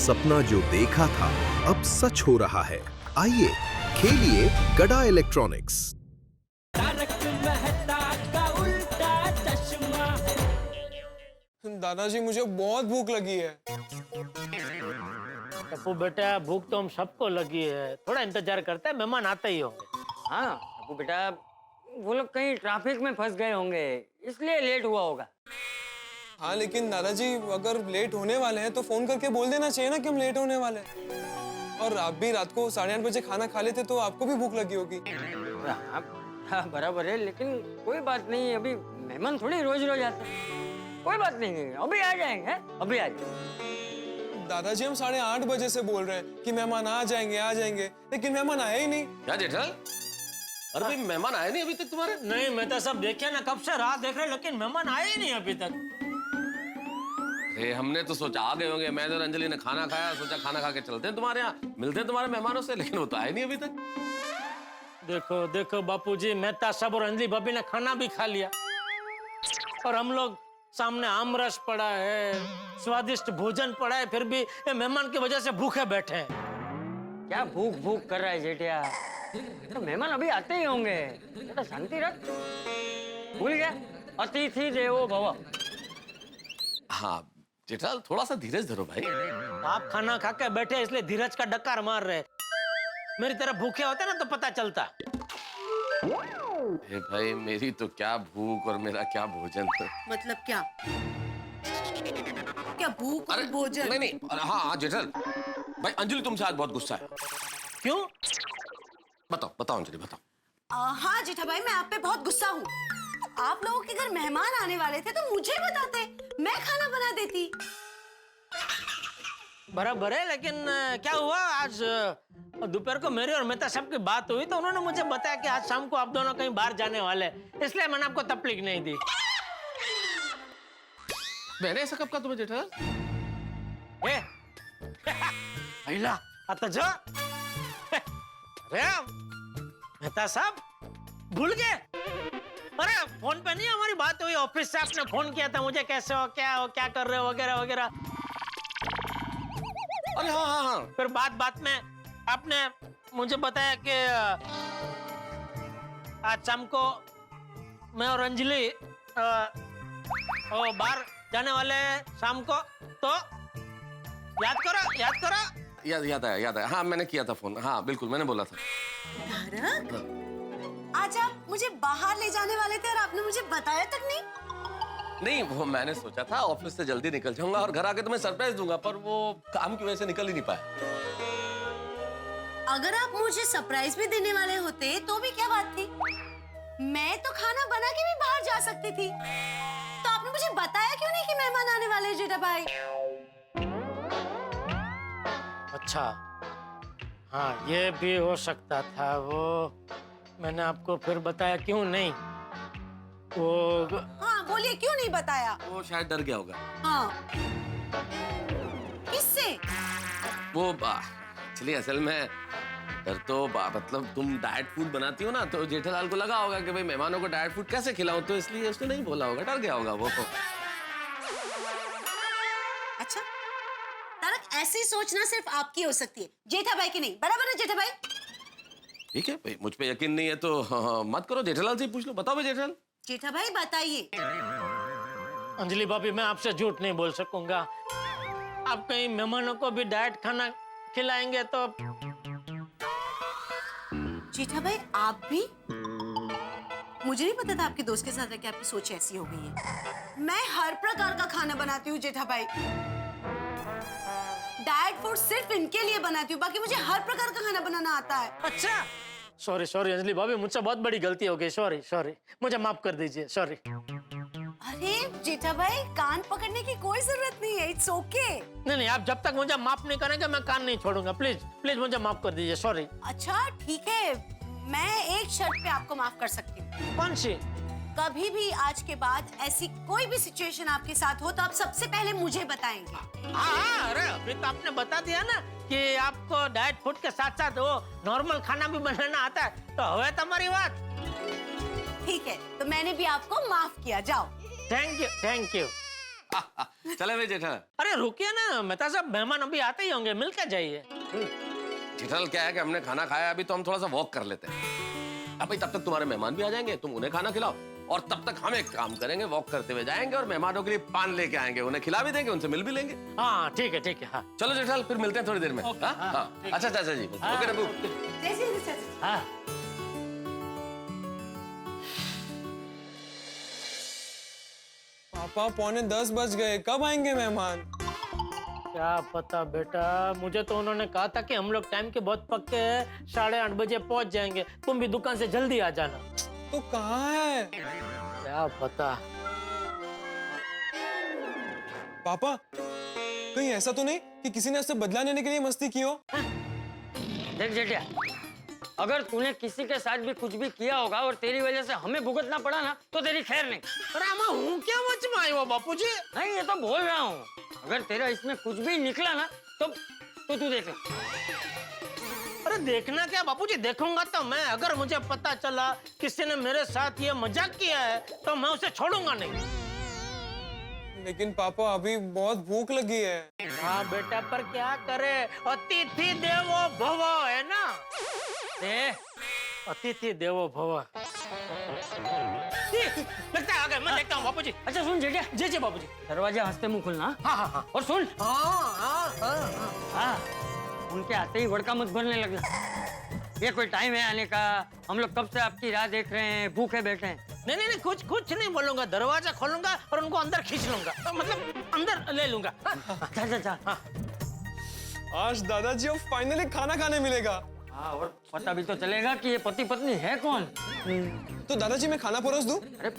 सपना जो देखा था अब सच हो रहा है। आइए खेलिए गड़ा इलेक्ट्रॉनिक्स। दादाजी मुझे बहुत भूख लगी है। टप्पू बेटा, भूख तो हम सबको लगी है, थोड़ा इंतजार करते हैं, मेहमान आते ही होंगे। हाँ टप्पू बेटा, वो लोग कहीं ट्रैफिक में फंस गए होंगे, इसलिए लेट हुआ होगा। हाँ लेकिन दादाजी अगर लेट होने वाले हैं तो फोन करके बोल देना चाहिए ना कि हम लेट होने वाले हैं। और आप भी रात को 8:30 बजे खाना खा लेते तो आपको भी भूख लगी होगी। हाँ बराबर है, लेकिन कोई बात नहीं, अभी मेहमान थोड़ी रोज रोज आते हैं। कोई बात नहीं, अभी आ जाएंगे, अभी आ जाएंगे। दादाजी हम 8:30 बजे से बोल रहे हैं कि मेहमान आ जाएंगे, लेकिन मेहमान आए ही नहीं। क्या जेठालाल? अरे भाई मेहमान आए नहीं अभी तक तुम्हारे? नहीं, मैं तो सब देखे ना, कब से राह देख रहे, लेकिन मेहमान आए ही नहीं अभी तक। अरे हमने तो सोचा आ गए होंगे, मैं और अंजलि ने खाना खाया, सोचा खाना खा के चलते हैं तुम्हारे यहाँ, मिलते हैं तुम्हारे मेहमानों से, लेकिन वो तो आए नहीं अभी तक। देखो देखो बापूजी, मेहता साहब और अंजलि भाभी ने खाना भी खा लिया और हम लोग सामने आमरस पड़ा है, स्वादिष्ट भोजन पड़ा है, फिर भी ये मेहमान की वजह से भूखे बैठे हैं। क्या भूख भूख कर रहा है जेठिया? तो मेहमान अभी आते ही होंगे, बेटा शांति रख। भूल गया, अतिथि देवो भव। हाँ जेठालाल, थोड़ा सा धीरज धरो भाई। आप खाना खा के बैठे इसलिए धीरज का डकार मार रहे, मेरी तरह भूखे होते ना तो पता चलता। हे भाई, मेरी तो क्या भूख और मेरा क्या भोजन। मतलब क्या? क्या भूख और भोजन? नहीं नहीं, हाँ हाँ जेठालाल भाई, अंजलि तुमसे आज बहुत गुस्सा है। क्यों? बताओ बताओ अंजलि बताओ। हाँ जेठा भाई, मैं आप पे बहुत गुस्सा हूँ। आप लोगों के घर मेहमान आने वाले थे तो मुझे बताते, मैं खाना बना देती। बराबर है, लेकिन क्या हुआ, आज दोपहर को मेरे और मेहता साहब की बात हुई तो उन्होंने मुझे बताया कि आज शाम को आप दोनों कहीं बाहर जाने वाले, इसलिए मैंने आपको तकलीफ नहीं दी। मैंने ऐसा कब कहा तुम्हें जेठालाल? अहिला आता जा। अरे मेहता साहब भूल गए? अरे फोन पे नहीं हमारी बात हुई, ऑफिस से आपने फोन किया था मुझे, कैसे हो, क्या कर रहे हो, वगैरह वगैरह। अरे हाँ हाँ हाँ, फिर बात में आपने मुझे बताया कि आज शाम को मैं और अंजलि बाहर जाने वाले हैं शाम को, तो याद करो। याद है, हाँ मैंने किया था फोन, हाँ बिल्कुल मैंने बोला था। तारक, आज आप मुझे बाहर ले जाने वाले थे और आपने मुझे बताया तक नहीं। नहीं, वो मैंने सोचा था ऑफिस से जल्दी निकल जाऊंगा और घर आके तुम्हें सरप्राइज दूंगा, पर वो काम की वजह से निकल ही नहीं पाया। अगर आप मुझे सरप्राइज भी देने वाले होते तो भी क्या बात थी, मैं तो खाना बना के भी बाहर जा सकती थी। तो आपने मुझे बताया क्यों नहीं कि मेहमान आने वाले हैं जेठा भाई? अच्छा हाँ, ये भी हो सकता था, वो मैंने आपको फिर बताया क्यों नहीं। वो हाँ बोलिए, क्यों नहीं बताया? वो शायद डर गया होगा। हाँ, किससे? वो एक्चुअली असल में डर तो मतलब तुम डाइट फूड बनाती हो ना, तो जेठालाल को लगा होगा कि भाई मेहमानों को डाइट फूड कैसे खिलाऊं, तो इसलिए उसने नहीं बोला होगा, डर गया होगा वो। अच्छा तारक, ऐसी सोचना सिर्फ आपकी हो सकती है, जेठा भाई की नहीं। बराबर है जेठा भाई? ठीक है भाई, मुझ पे यकीन नहीं है तो मत करो, जेठालाल से पूछ लो। बताओ भाई जेठालाल। जेठा भाई बताइए। अंजलि भाभी, मैं आपसे झूठ नहीं बोल सकूंगा। आप कहीं मेहमानों को भी डाइट खाना खिलाएंगे तो। जेठा भाई आप भी? मुझे नहीं पता था आपके दोस्त के साथ रह के आपकी सोच ऐसी हो गई है। मैं हर प्रकार का खाना बनाती हूँ जेठा भाई, डाइट फूड सिर्फ इनके लिए बनाती हूँ, बाकी मुझे हर प्रकार का खाना बनाना आता है। अच्छा, सॉरी अंजलि भाभी, मुझसे बहुत बड़ी गलती हो गई, सॉरी, मुझे माफ कर दीजिए, सॉरी। अरे जेठा भाई, कान पकड़ने की कोई जरूरत नहीं है, इट्स ओके। नहीं, आप जब तक मुझे माफ नहीं करेंगे मैं कान नहीं छोड़ूंगा, प्लीज मुझे माफ कर दीजिए, सॉरी। अच्छा ठीक है, मैं एक शर्त पे आपको माफ कर सकती हूँ। कौन सी? कभी भी आज के बाद ऐसी कोई भी सिचुएशन आपके साथ हो तो आप सबसे पहले मुझे बताएंगे। हाँ, अरे अभी तो आपने बता दिया ना कि आपको डाइट फूड के साथ साथ वो नॉर्मल खाना भी बनाना आता है, तो हुआ तुम्हारी बात। ठीक है, तो मैंने भी आपको माफ किया, जाओ। Thank you. चले भाई जेठालाल। अरे रुकिए ना मेहता साहब, मेहमान अभी आते ही होंगे, मिल के जाइए। जेठालाल क्या है कि हमने खाना खाया अभी, तो हम थोड़ा सा वॉक कर लेते हैं। अब भाई तब तक तुम्हारे मेहमान भी आ जाएंगे, तुम उन्हें खाना खिलाओ और तब तक हम एक काम करेंगे, वॉक करते हुए जाएंगे और मेहमानों के लिए पान लेके आएंगे, उन्हें खिला भी देंगे, उनसे मिल भी लेंगे। हाँ ठीक है ठीक है। हाँ चलो जेठालाल, फिर मिलते हैं थोड़ी देर में। ओके, हाँ? हाँ, हाँ। ठीक अच्छा चाचा जी, ओके रघु। जैसे चाचा। हाँ। पापा 9:45 बज गए, कब आएंगे मेहमान? क्या पता बेटा, मुझे तो उन्होंने कहा था कि हम लोग टाइम के बहुत पक्के हैं, 8:30 बजे पहुंच जाएंगे, तुम भी दुकान से जल्दी आ जाना। तो कहाँ है क्या पता। पापा? कहीं ऐसा तो नहीं कि किसी ने उससे बदला लेने के लिए मस्ती की हो? देख जेठिया, अगर तूने किसी के साथ भी कुछ भी किया होगा और तेरी वजह से हमें भुगतना पड़ा ना, तो तेरी खैर नहीं। अरे मैं हूँ क्या मच में आयो बापूजी? नहीं, ये तो बोल रहा हूँ, अगर तेरा इसमें कुछ भी निकला ना तो तू देख ले। अरे देखना क्या बापूजी, देखूंगा तो मैं। अगर मुझे पता चला किसी ने मेरे साथ ये मजाक किया है तो मैं उसे छोड़ूंगा नहीं। लेकिन पापा अभी बहुत भूख लगी है। हाँ बेटा, पर क्या करे, अतिथि देवो भव है ना। अतिथि देवो भव। लगता है आ गए, मैं देखता हूँ बापूजी। अच्छा सुन जेठिया, जी जी बापूजी। दरवाजा हंसते मुंह खोलना। हाँ हाँ हाँ। और सुन, हाँ, उनके आते ही वड़का मत भरने लगना। ये कोई टाइम है आने का? हम लोग कब से आपकी राह देख रहे हैं, भूखे बैठे हैं। नहीं कुछ नहीं बोलूंगा, दरवाजा खोलूंगा और उनको अंदर खींच लूंगा, मतलब अंदर ले लूंगा। जा। आज दादाजी अब फाइनली खाना खाने मिलेगा। हाँ, और पता भी तो चलेगा कि ये पति पत्नी है कौन। तो दादाजी मैं खाना परोस दूं? अरे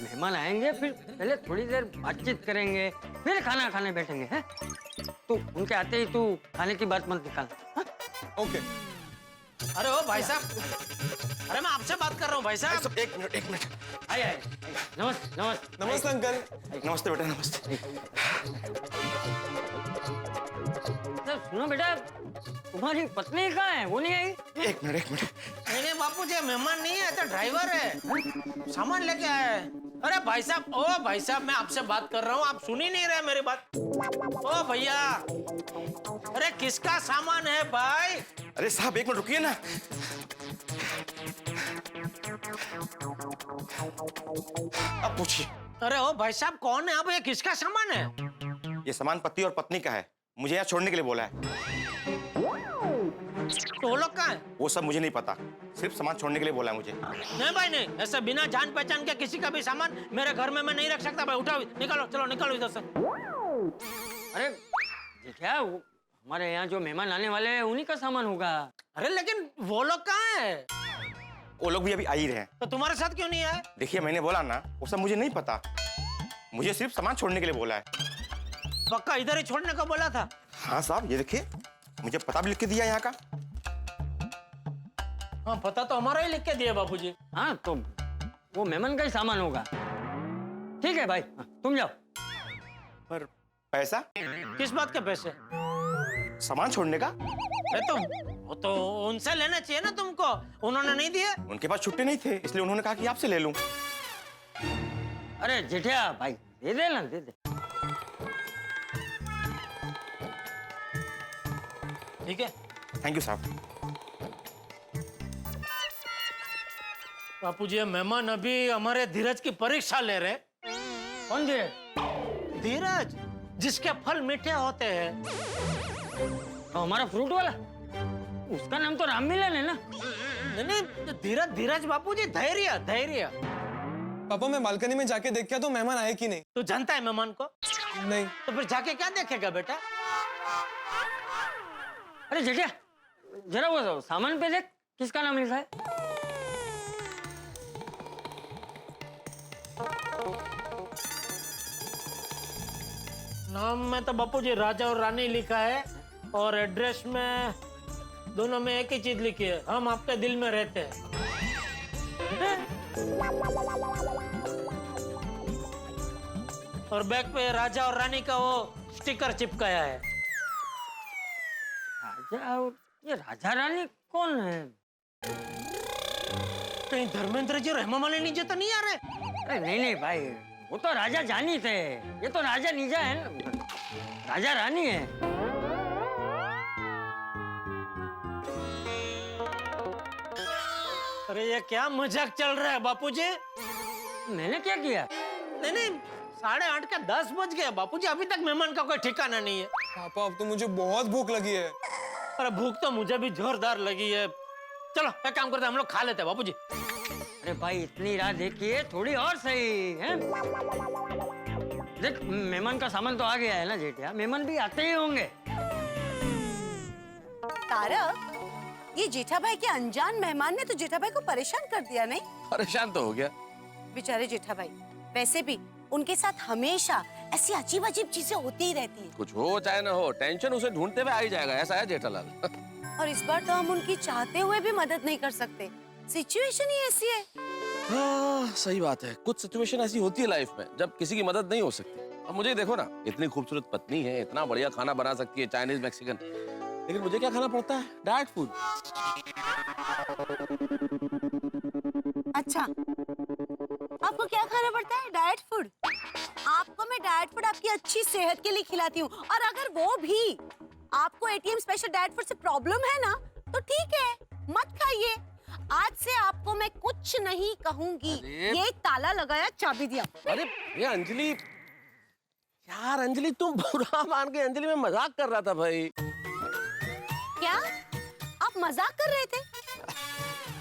मेहमान आएंगे, फिर पहले थोड़ी देर बातचीत करेंगे, फिर खाना खाने बैठेंगे, हैं? तू उनके आते ही तू खाने की बात मत निकाल। हाँ? ओके। अरे ओ भाई साहब, अरे मैं आपसे बात कर रहा हूँ भाई साहब। एक मिनट। आइए। नमस्ते। नमस्ते अंकल। नमस्ते बेटा, नमस्ते। सुनो बेटा, तुम्हारी पत्नी कहाँ है? वो नहीं आई? एक मिनट। नहीं बापूजी, मेहमान नहीं है, तो ड्राइवर है, सामान लेके आया है। अरे भाई साहब, ओ भाई साहब, मैं आपसे बात कर रहा हूँ, आप सुन ही नहीं रहे मेरी बात। ओ भैया, अरे किसका सामान है भाई? अरे साहब एक मिनट रुकिए ना। अब पूछिए। अरे ओ भाई साहब, कौन है आप? ये किसका सामान है? ये सामान पति और पत्नी का है, मुझे यहाँ छोड़ने के लिए बोला है। तो वो लोग कहाँ है? वो सब मुझे नहीं पता, सिर्फ सामान छोड़ने के लिए बोला है मुझे। नहीं भाई नहीं, ऐसा बिना जान पहचान के किसी का भी सामान मेरे घर में मैं नहीं रख सकता भाई। उठाओ, निकालो, चलो निकालो इधर से। अरे क्या हमारे यहाँ जो मेहमान आने वाले हैं उन्हीं का सामान होगा। अरे लेकिन वो लोग कहाँ है? वो लोग भी अभी आ ही रहे हैं। तो तुम्हारे साथ क्यों नहीं आए? देखिए मैंने बोला ना, वो सब मुझे नहीं पता, मुझे सिर्फ सामान छोड़ने के लिए बोला है। पक्का इधर ही छोड़ने को बोला था? हाँ साहब, ये देखिए, मुझे पता भी लिख के दिया यहाँ का। हाँ, पता तो हमारा ही लिख के दिया बापूजी। हाँ, तो वो मेहमान का ही सामान होगा। ठीक है भाई, तुम जाओ। पर पैसा? किस बात के पैसे? सामान छोड़ने का। वो तो उनसे लेना चाहिए ना तुमको, उन्होंने नहीं दिए। उनके पास छुट्टे नहीं थे, इसलिए उन्होंने कहा कि आपसे ले लूं। अरे जेठिया भाई, दे दे ना, दे दे। ठीक है, थैंक यू साहब। बापूजी, मेहमान अभी हमारे धीरज की परीक्षा ले रहे। कौन दे? धीरज, जिसके फल मीठे होते हैं। तो हमारा फ्रूट वाला, उसका नाम तो राम मिलन है ना। नहीं, धीरज बापूजी, धैर्य। पापा मैं बालकनी में जाके देख के तो मेहमान आए कि नहीं। तू जानता है मेहमान को? नहीं। तो फिर जाके क्या देखेगा बेटा? अरे जेठिया, जरा वो सामान पे देख, किसका नाम लिखा है। नाम में तो बापूजी राजा और रानी लिखा है, और एड्रेस में दोनों में एक ही चीज लिखी है, हम आपके दिल में रहते हैं। और बैग पे राजा और रानी का वो स्टिकर चिपकाया है। राजा और ये राजा रानी कौन है? कहीं धर्मेंद्र जी, रहमा मालिनी जी तो नहीं आ रहे? अरे नहीं भाई, वो तो राजा जानी थे, ये तो राजा नीजा है ना, राजा रानी है। अरे ये क्या मजाक चल रहा है बापूजी? मैंने क्या किया? नहीं नहीं, 8:30 के 10 बज गए बापूजी, अभी तक मेहमान का कोई ठिकाना नहीं है। पापा अब तो मुझे बहुत भूख लगी है। अरे भूख तो मुझे भी जोरदार लगी है। चलो एक काम करते हैं, हम लोग खा लेते हैं बापूजी। अरे भाई इतनी रात देखिए, थोड़ी और सही है। देख मेहमान का सामान तो आ गया है ना जेठिया, मेहमान भी आते ही होंगे। तारक, ये जेठा भाई के अनजान मेहमान ने तो जेठा भाई को परेशान कर दिया नहीं? परेशान तो हो गया। बेचारे जेठा भाई, वैसे भी उनके साथ हमेशा ऐसी अजीब अजीब चीजें होती ही रहती है। कुछ हो चाहे ना हो, टेंशन उसे ढूंढते हुए आ ही जाएगा, ऐसा है जेठालाल। और इस बार तो हम उनकी चाहते हुए भी मदद नहीं कर सकते, सिचुएशन ही ऐसी है। हाँ सही बात है, कुछ सिचुएशन ऐसी होती है लाइफ में जब किसी की मदद नहीं हो सकती। अब मुझे देखो ना, इतनी खूबसूरत पत्नी है, इतना बढ़िया खाना बना सकती है, चाइनीज मैक्सिकन, लेकिन मुझे क्या खाना पड़ता है? Diet food. अच्छा, आपको क्या खाना पड़ता है? Diet food? आपको मैं डाइट फूड आपकी अच्छी सेहत के लिए खिलाती हूँ, और अगर वो भी आपको एटीएम स्पेशल डाइट फूड से प्रॉब्लम है ना, तो ठीक है, मत खाइए। आज से आपको मैं कुछ नहीं कहूंगी। ये ताला लगाया, चाबी दिया। अरे ये अंजलि, यार अंजलि तुम बुरा मान के, अंजलि मैं मजाक कर रहा था भाई। क्या आप मजाक कर रहे थे?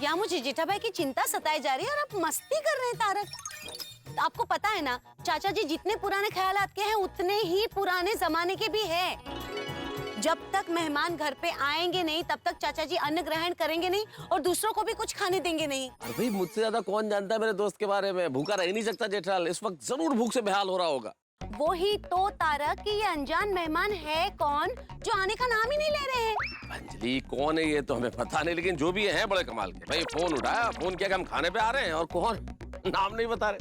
या मुझे जेठा भाई की चिंता सताई जा रही है और आप मस्ती कर रहे हैं तारक? आपको पता है ना, चाचा जी जितने पुराने ख्यालात के हैं उतने ही पुराने जमाने के भी हैं। जब तक मेहमान घर पे आएंगे नहीं तब तक चाचा जी अन्न ग्रहण करेंगे नहीं और दूसरों को भी कुछ खाने देंगे नहीं। अरे भाई मुझसे ज्यादा कौन जानता है मेरे दोस्त के बारे में? भूखा रह ही नहीं सकता जेठालाल, इस वक्त जरूर भूख से बेहाल हो रहा होगा। वो ही तो तारक कि ये अनजान मेहमान है कौन जो आने का नाम ही नहीं ले रहे हैं। अंजलि कौन है ये तो हमें पता नहीं, लेकिन जो भी है बड़े कमाल के। भाई फोन उठाया, फोन किया कि हम खाने पे आ रहे हैं, और कौन नाम नहीं बता रहे।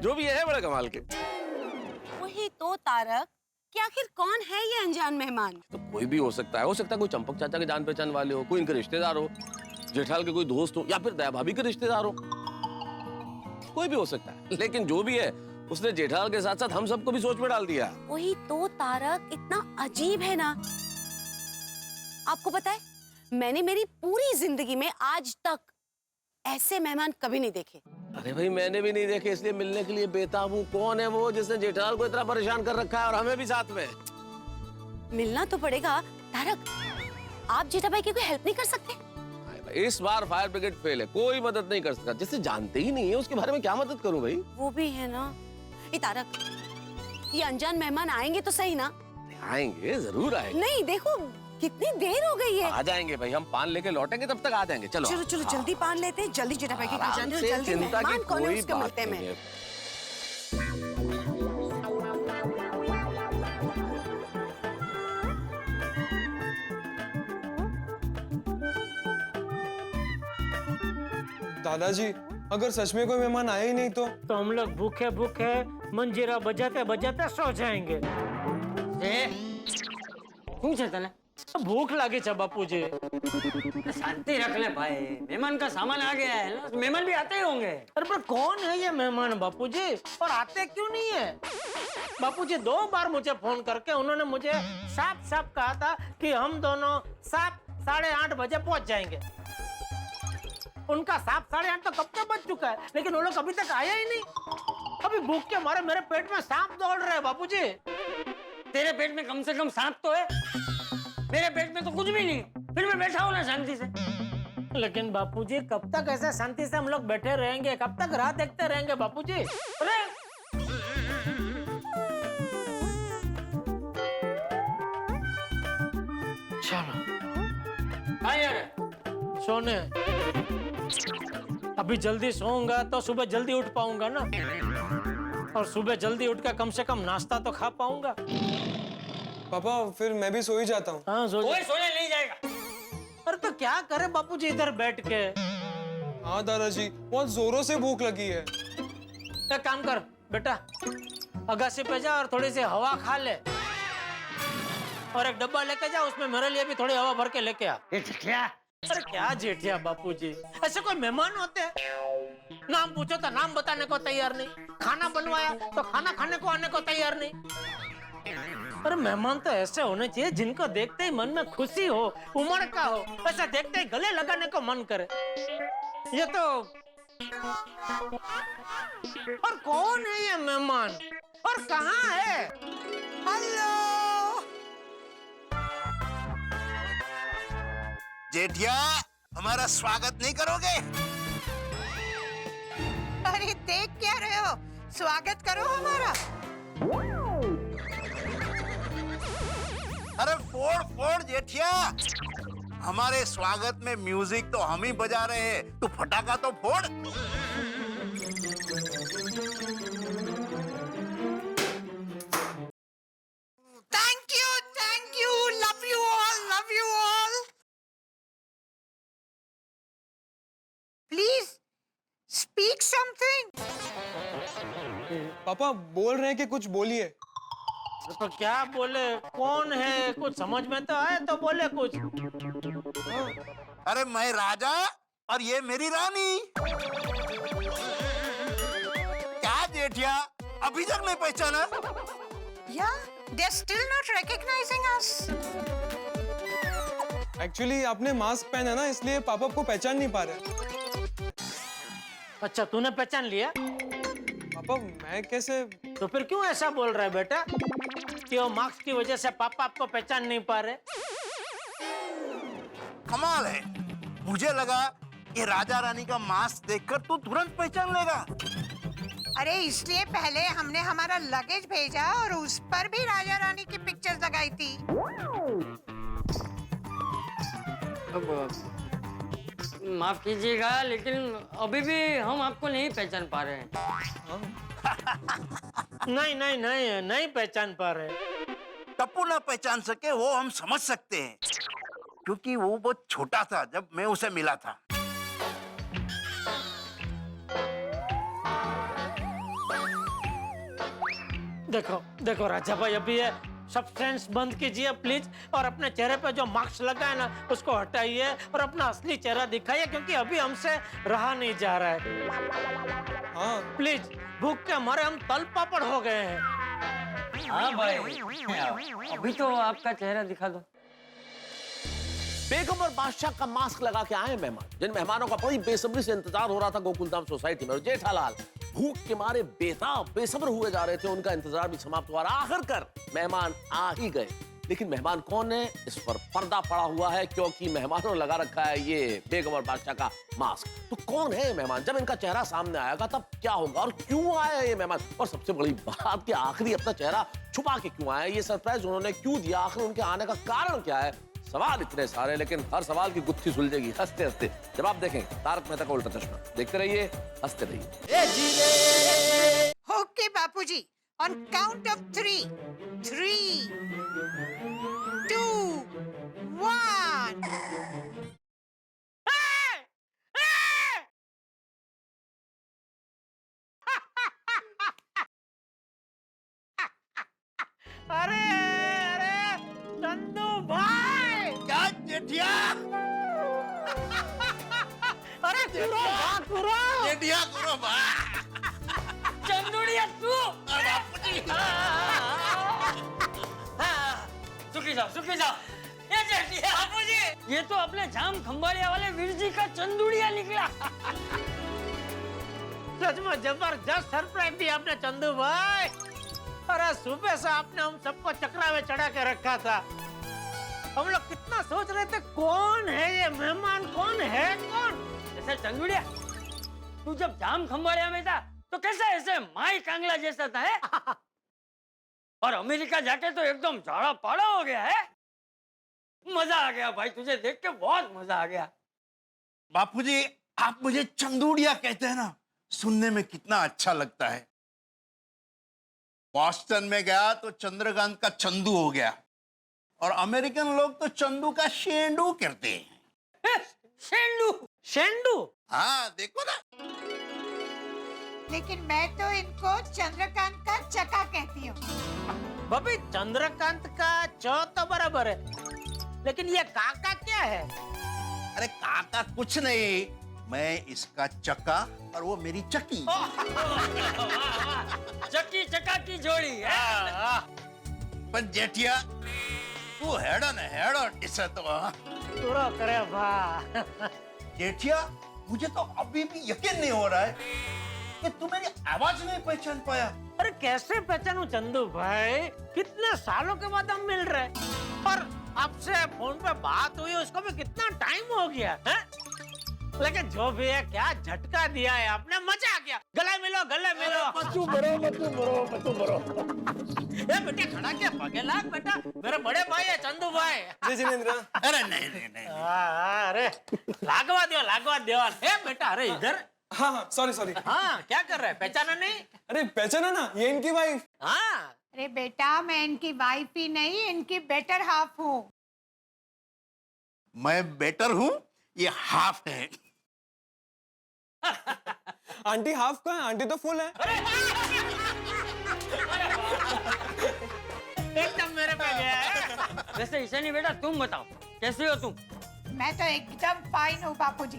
जो भी है बड़े कमाल के। वही तो तारक कि आखिर कौन है ये अनजान मेहमान? तो कोई भी हो सकता है कोई चंपक चाचा के जान पहचान वाले हो, कोई इनके रिश्तेदार हो, जेठालाल के कोई दोस्त हो, या फिर दया भाभी के रिश्तेदार हो, कोई भी हो सकता है। लेकिन जो भी है उसने जेठालाल के साथ साथ हम सबको भी सोच में डाल दिया। वही तो तारक, इतना अजीब है ना। आपको पता है, मैंने मेरी पूरी जिंदगी में आज तक ऐसे मेहमान कभी नहीं देखे। अरे भाई मैंने भी नहीं देखे, इसलिए मिलने के लिए बेताब हूँ। कौन है वो जिसने जेठालाल को इतना परेशान कर रखा है, और हमें भी साथ में? मिलना तो पड़ेगा तारक। आप जेठा भाई की कोई हेल्प नहीं कर सकते? इस बार फायर ब्रिगेड फेल है, कोई मदद नहीं कर सकता। जिसे जानते ही नहीं है उसके बारे में क्या मदद करूं भाई? वो भी है ना। ये तारक, ये अनजान मेहमान आएंगे तो सही ना? आएंगे, जरूर आएंगे। नहीं देखो कितनी देर हो गई है। आ जाएंगे भाई, हम पान लेके लौटेंगे तब तक आ जाएंगे। चलो चलो चलो जल्दी पान लेते हैं, जल्दी जेठा भाई के घर जाने दो, जल्दी। चिंता की मेहमान कौन है कोई उसके बात मिलते हैं नहीं मैं। है। दादाजी अगर सच में कोई मेहमान आए ही नहीं तो हम लोग भूखे भूखे मंजीरा बजाते बजाते सो जाएंगे। શું છે તને? भूख लगी છે बापूजी। शांति रख ले भाई, मेहमान का सामान आ गया है ना, मेहमान भी आते ही होंगे। अरे पर कौन है ये मेहमान बापूजी, और आते क्यों नहीं है? बापूजी 2 बार मुझे फोन करके उन्होंने मुझे साफ साफ कहा था कि हम दोनों 7-8:30 बजे पहुंच जाएंगे। उनका 7-8:30 तो कब तक बज चुका है, लेकिन वो लोग अभी तक आया ही नहीं। अभी भूख के मारे मेरे पेट में सांप दौड़ रहे हैं बापूजी। तेरे पेट में कम से कम सांप तो है, मेरे पेट में तो कुछ भी नहीं, फिर मैं बैठा हूँ ना शांति से। लेकिन बापूजी कब तक ऐसे शांति से हम लोग बैठे रहेंगे, कब तक राह देखते रहेंगे बापूजी? अरे चलो सोने, अभी जल्दी सोऊंगा तो सुबह जल्दी उठ पाऊंगा ना, और सुबह जल्दी उठ के कम से कम नाश्ता तो खा पाऊंगा। पापा फिर मैं भी सो ही जाता हूँ। हाँ सो जा। कोई सोने नहीं जाएगा। अरे तो क्या करे बापूजी इधर बैठ के? हाँ दादाजी बहुत जोरों से भूख लगी है। एक काम कर बेटा, अगासी पे जा और थोड़ी सी हवा खा ले, और एक डब्बा लेके जा, उसमें मेरे लिए भी थोड़ी हवा भर के लेके आ। ये चिट्ठिया अरे क्या जेठिया बापूजी, ऐसे कोई मेहमान होते हैं? नाम पूछो तो नाम बताने को तैयार नहीं, खाना बनवाया तो खाना खाने को आने को तैयार नहीं। अरे मेहमान तो ऐसे होने चाहिए जिनको देखते ही मन में खुशी हो, उमड़ का हो, ऐसा देखते ही गले लगाने को मन करे। ये तो और कौन है ये मेहमान और कहाँ है? हेलो जेठिया, हमारा स्वागत नहीं करोगे? अरे देख क्या रहे हो, स्वागत करो हमारा। अरे फोड़ फोड़ जेठिया, हमारे स्वागत में म्यूजिक तो हम ही बजा रहे हैं, तू फटाका तो फोड़। Thank you, love you all. Please speak something. पापा बोल रहे हैं कि कुछ बोलिए। तो क्या बोले, कौन है, कुछ समझ में तो आए तो बोले कुछ। अरे मैं राजा और ये मेरी रानी। क्या जेठिया, अभी तक नहीं पहचाना? Yeah, they're still not recognizing us. Actually आपने मास्क पहना है ना, इसलिए पापा आपको पहचान नहीं पा रहे। अच्छा तूने पहचान लिया? पापा मैं कैसे? तो फिर क्यों ऐसा बोल रहा है बेटा कि वो मार्क्स की वजह से पापा आपको पहचान नहीं पा रहे? कमाल है, मुझे लगा ये राजा रानी का मास्क देखकर तू तुरंत पहचान लेगा। अरे इसलिए पहले हमने हमारा लगेज भेजा और उस पर भी राजा रानी की पिक्चर्स लगाई थी। अब माफ कीजिएगा, लेकिन अभी भी हम आपको नहीं पहचान पा रहे हैं। नहीं पहचान पा रहे। टप्पू ना पहचान सके वो हम समझ सकते हैं, क्योंकि वो बहुत छोटा था जब मैं उसे मिला था। देखो राजा भाई, अभी ये सब्सटेंस बंद कीजिए प्लीज, और अपने चेहरे पे जो मार्क्स लगा है ना उसको हटाइए और अपना असली चेहरा दिखाइए, क्योंकि अभी हमसे रहा नहीं जा रहा है। हाँ प्लीज, भूख के मारे हम तल पापड़ हो गए हैं। हाँ भाई, अभी तो आपका चेहरा दिखा दो। बेगम और बादशाह का मास्क लगा के आए मेहमान, जिन मेहमानों का बड़ी बेसब्री से इंतजार हो रहा था गोकुलधाम सोसाइटी में, और जेठालाल भूख के मारे बेताब बेसब्र हुए जा रहे थे। उनका इंतजार भी समाप्त हुआ, आखिरकार मेहमान आ ही गए। लेकिन मेहमान कौन है, इस पर पर्दा पड़ा हुआ है, क्योंकि मेहमानों लगा रखा है ये बेगम और बादशाह का मास्क। तो कौन है ये मेहमान? जब इनका चेहरा सामने आएगा तब क्या होगा, और क्यों आया ये मेहमान? और सबसे बड़ी बात कि आखिरी अपना चेहरा छुपा के क्यों आया, ये सरप्राइज उन्होंने क्यों दिया, आखिर उनके आने का कारण क्या है? सवाल इतने सारे, लेकिन हर सवाल की गुत्थी सुलझेगी हंसते हंसते जब आप देखें तारक मेहता का उल्टा चश्मा। देखते रहिए, हंसते रहिए। Okay Bapuji, on count of 3, 3, 2, 1। अरे चंदू भाई, क्या जेठिया? अरे कुरो जेठिया करो बा। चंदुड़िया तू सुखी जाओ। ये जेठिया बाबूजी, ये तो अपने जाम खंबाड़िया वाले वीर जी का चंदुड़िया निकला। सच में जबरदस्त सरप्राइज दिया आपने चंदू भाई। अरे सुबह से आपने हम सबको चक्रा में चढ़ा के रखा था। हम लोग कितना सोच रहे थे कौन है ये मेहमान, कौन है कौन। ऐसे चंदुड़िया, तू जब जाम खंबाड़िया में था तो कैसे ऐसे माई कांगला जैसा था है? और अमेरिका जाके तो एकदम झाड़ा पाड़ा हो गया है। मजा आ गया भाई, तुझे देख के बहुत मजा आ गया। बापूजी, आप मुझे चंदूड़िया कहते हैं ना, सुनने में कितना अच्छा लगता है। बॉस्टन में गया तो चंद्रकांत का चंदू हो गया, और अमेरिकन लोग तो चंदू का शेंडू कहते हैं। शेंडू? शेंडू? हाँ देखो ना। लेकिन मैं तो इनको चंद्रकांत का चका कहती हूँ। बबी, चंद्रकांत का च तो बराबर है, लेकिन ये काका क्या है? अरे काका कुछ नहीं, मैं इसका चक्का और वो मेरी चक्की। चक्की चक्का की जोड़ी है। पर जेठिया तू हेडो न हेडो इसे तो पूरा करे भा। जेठिया मुझे तो अभी भी यकीन नहीं हो रहा है कि तू मेरी आवाज नहीं पहचान पाया। अरे कैसे पहचानू चंदू भाई, कितने सालों के बाद हम मिल रहे हैं और आपसे फोन पे बात हुई उसको भी कितना टाइम हो गया है? लेकिन जो भी है क्या झटका दिया है आपने, मजा आ गया। गले मिलो गले मिलो। मचू बरो मचू बरो मचू बरो। ए बेटे खड़ा क्या, पगे लाग बेटा, मेरे बड़े भाई है चंदू भाई। जी जिनेंद्र। अरे नहीं नहीं नहीं। अरे लागवा दो। ए बेटा अरे इधर। हाँ सॉरी। हाँ क्या कर रहे हैं, पहचाना नहीं? अरे पहचाना ना, ये इनकी वाइफ। हाँ अरे बेटा मैं इनकी वाइफ ही नहीं, इनकी बेटर हाफ हूँ। मैं बेटर हूँ, ये हाफ है। आंटी हाफ का है, आंटी तो फुल है। एकदम मेरे पे गया है। वैसे ईशानी बेटा तुम बताओ कैसे हो तुम? मैं तो एकदम फाइन हूँ बापूजी।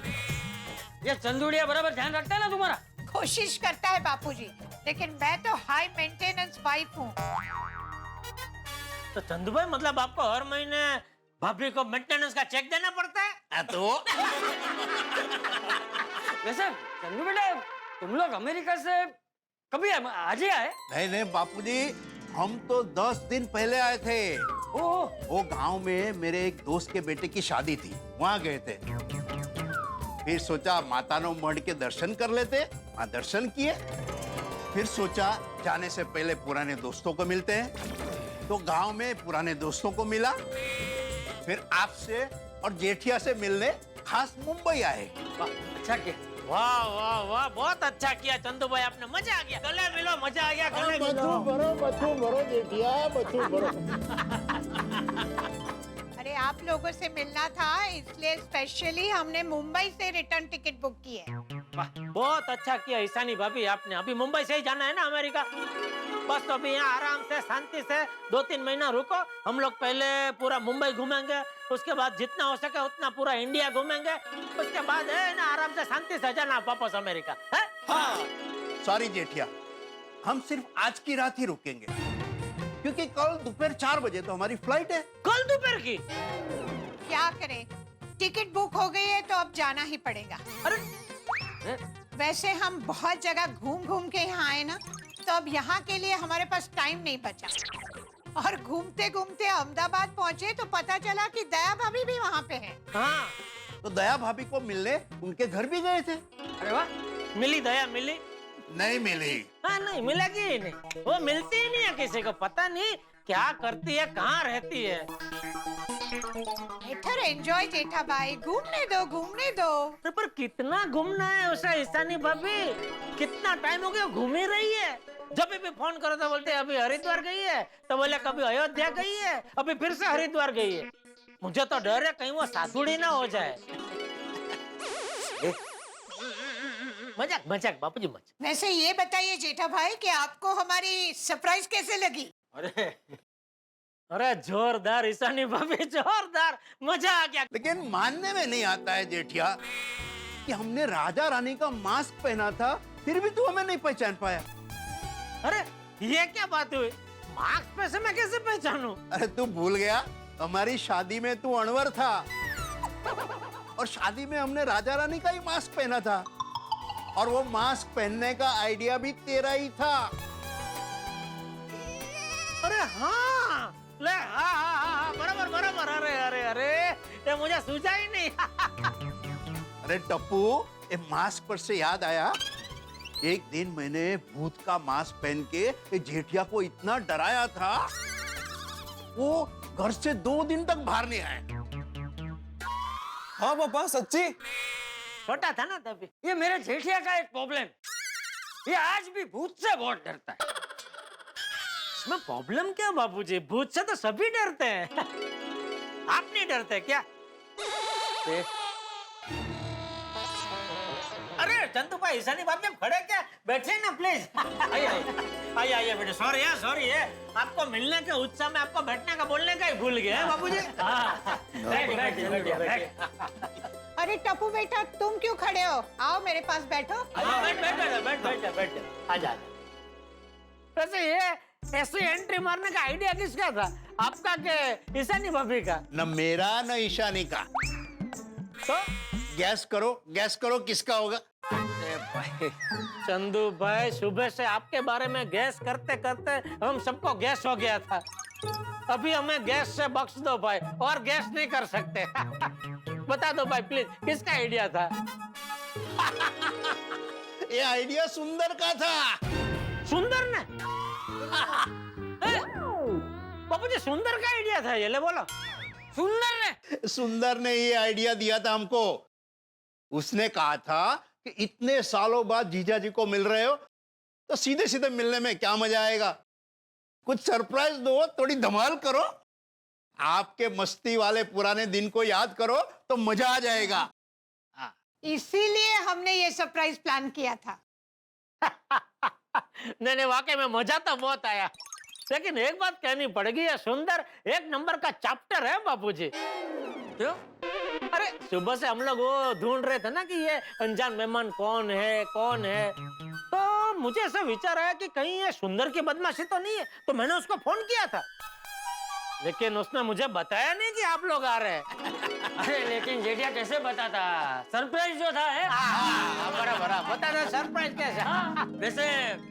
ये चंदुड़िया बराबर ध्यान रखता है ना तुम्हारा? कोशिश करता है बापूजी, लेकिन मैं तो हाई मेंटेनेंस वाइफ हूँ। तो चंदू भाई मतलब आपको हर महीने भाभी को मेंटेनेंस का चेक देना पड़ता है? तो वैसे चंदू बेटा तुम लोग अमेरिका से कभी आज ही आए? नहीं बापूजी, हम तो 10 दिन पहले आए थे। ओह वो गांव में मेरे एक दोस्त के बेटे की शादी थी, वहां गए थे। फिर सोचा मातानो मढ़ के दर्शन कर लेते, वहां दर्शन किए। फिर सोचा जाने से पहले पुराने दोस्तों को मिलते हैं, तो गांव में पुराने दोस्तों को मिला। फिर आपसे और जेठिया से मिलने खास मुंबई आए। अच्छा किया। वाह वाह वाह, बहुत अच्छा किया चंदू भाई, आपने मजा आ गया। गले मिलो, मजा आ गया। गले मिलो। अरे आप लोगों से मिलना था, इसलिए स्पेशली हमने मुंबई से रिटर्न टिकट बुक की है। वाह, बहुत अच्छा किया ईशानी भाभी आपने। अभी मुंबई से ही जाना है ना अमेरिका? बस तो अभी यहाँ आराम से शांति से 2-3 महीना रुको। हम लोग पहले पूरा मुंबई घूमेंगे, उसके बाद जितना हो सके उतना पूरा इंडिया घूमेंगे, उसके बाद है ना आराम से शांति से जाना वापस अमेरिका है? हाँ। सॉरी जेठिया, हम सिर्फ आज की रात ही रुकेंगे, क्योंकि कल दोपहर 4 बजे तो हमारी फ्लाइट है। कल दोपहर की? क्या करें, टिकट बुक हो गई है तो अब जाना ही पड़ेगा। अरे वैसे हम बहुत जगह घूम घूम के यहाँ आए ना, तो अब यहाँ के लिए हमारे पास टाइम नहीं बचा। और घूमते घूमते अहमदाबाद पहुँचे तो पता चला कि दया भाभी भी वहाँ पे है। हाँ, तो दया भाभी को मिलने उनके घर भी गए थे। अरे वाह, मिली दया मिली? नहीं मिली। हाँ नहीं मिलेगी ही नहीं, वो मिलती ही नहीं है किसी को। पता नहीं क्या करती है, कहाँ रहती है। बेटर एंजॉय जेठा भाई, घूमने दो। तो पर कितना घूमना है उसे ईशानी भाभी? कितना टाइम हो गया घूम ही रही है। जब भी फोन करो तो बोलते अभी हरिद्वार गई है, तो बोले कभी अयोध्या गई है, अभी फिर से हरिद्वार गई है। मुझे तो डर है कहीं वो सासुड़ी ना हो जाए। मजाक बापूजी मजाक। वैसे ये बताइए जेठा भाई कि आपको हमारी सरप्राइज कैसे लगी? अरे जोरदार ईशानी भाभी, जोरदार, मजा आ गया। लेकिन मानने में नहीं आता है जेठिया कि हमने राजा रानी का मास्क पहना था, फिर भी तू हमें नहीं पहचान पाया। अरे ये क्या बात हुई? मास्क पे से मैं कैसे पहचानूं? अरे तू भूल गया, हमारी शादी में तू अनवर था, और शादी में हमने राजा रानी का ही मास्क पहना था, और वो मास्क पहनने का आइडिया भी तेरा ही था। अरे हाँ, ले हाँ, बराबर। अरे ये मुझे सूझा ही नहीं। अरे टप्पू, ये मास्क पर से याद आया, एक दिन मैंने भूत का मास्क पहन के जेठिया को इतना डराया था, वो घर से 2 दिन तक बाहर नहीं आए। हाँ पापा सच्ची। छोटा था ना तभी। ये मेरे जेठिया का एक प्रॉब्लम, ये आज भी भूत से बहुत डरता है। इसमें प्रॉब्लम क्या बाबूजी? भूत से तो सभी डरते हैं। आप नहीं डरते क्या? अरे चंदू भाई, ईशानी भाभी आप खड़े क्या? बैठे ना प्लीज। आइए बेटे। सॉरी है, आपको मिलने के उत्साह में आपको बैठने का बोलने का ही भूल गया है बाबूजी। बैठ। अरे टप्पू बेटा तुम क्यों खड़े हो? आओ मेरे पास बैठो। बैठ आजा। वैसे ये ऐसे एंट्री मारने का आइडिया किसका था, आपका के ईशानी भाभी का? न मेरा न ईशानी का। तो गैस करो किसका होगा? चंदू भाई, सुबह से आपके बारे में गैस करते करते हम सबको गैस हो गया था। अभी हमें गैस से बख्श दो भाई, और गैस नहीं कर सकते। बता दो भाई प्लीज, किसका आइडिया था? ये आइडिया सुंदर का था। सुंदर ने? बापू जी, सुंदर का आइडिया था ये? ले बोलो। सुंदर ने ये आइडिया दिया था हमको। उसने कहा था कि इतने सालों बाद जीजा जी को मिल रहे हो तो सीधे सीधे मिलने में क्या मजा आएगा, कुछ सरप्राइज दो, थोड़ी धमाल करो, आपके मस्ती वाले पुराने दिन को याद करो तो मजा आ जाएगा। इसीलिए हमने ये सरप्राइज प्लान किया था। नहीं, वाकई में मजा तो बहुत आया, लेकिन एक बात कहनी पड़ेगी, ये सुंदर एक नंबर का चैप्टर है बापूजी। क्यों? अरे सुबह से हम लोग वो ढूंढ रहे थे ना कि ये अनजान मेहमान कौन है, तो मुझे ऐसा विचार आया कि कहीं ये सुंदर की बदमाशी तो नहीं है, तो मैंने उसको फोन किया था, लेकिन उसने मुझे बताया नहीं कि आप लोग आ रहे हैं। अरे लेकिन जेठिया कैसे बताता? सरप्राइज जो था है। बराबर बता दो, सरप्राइज कैसे? वैसे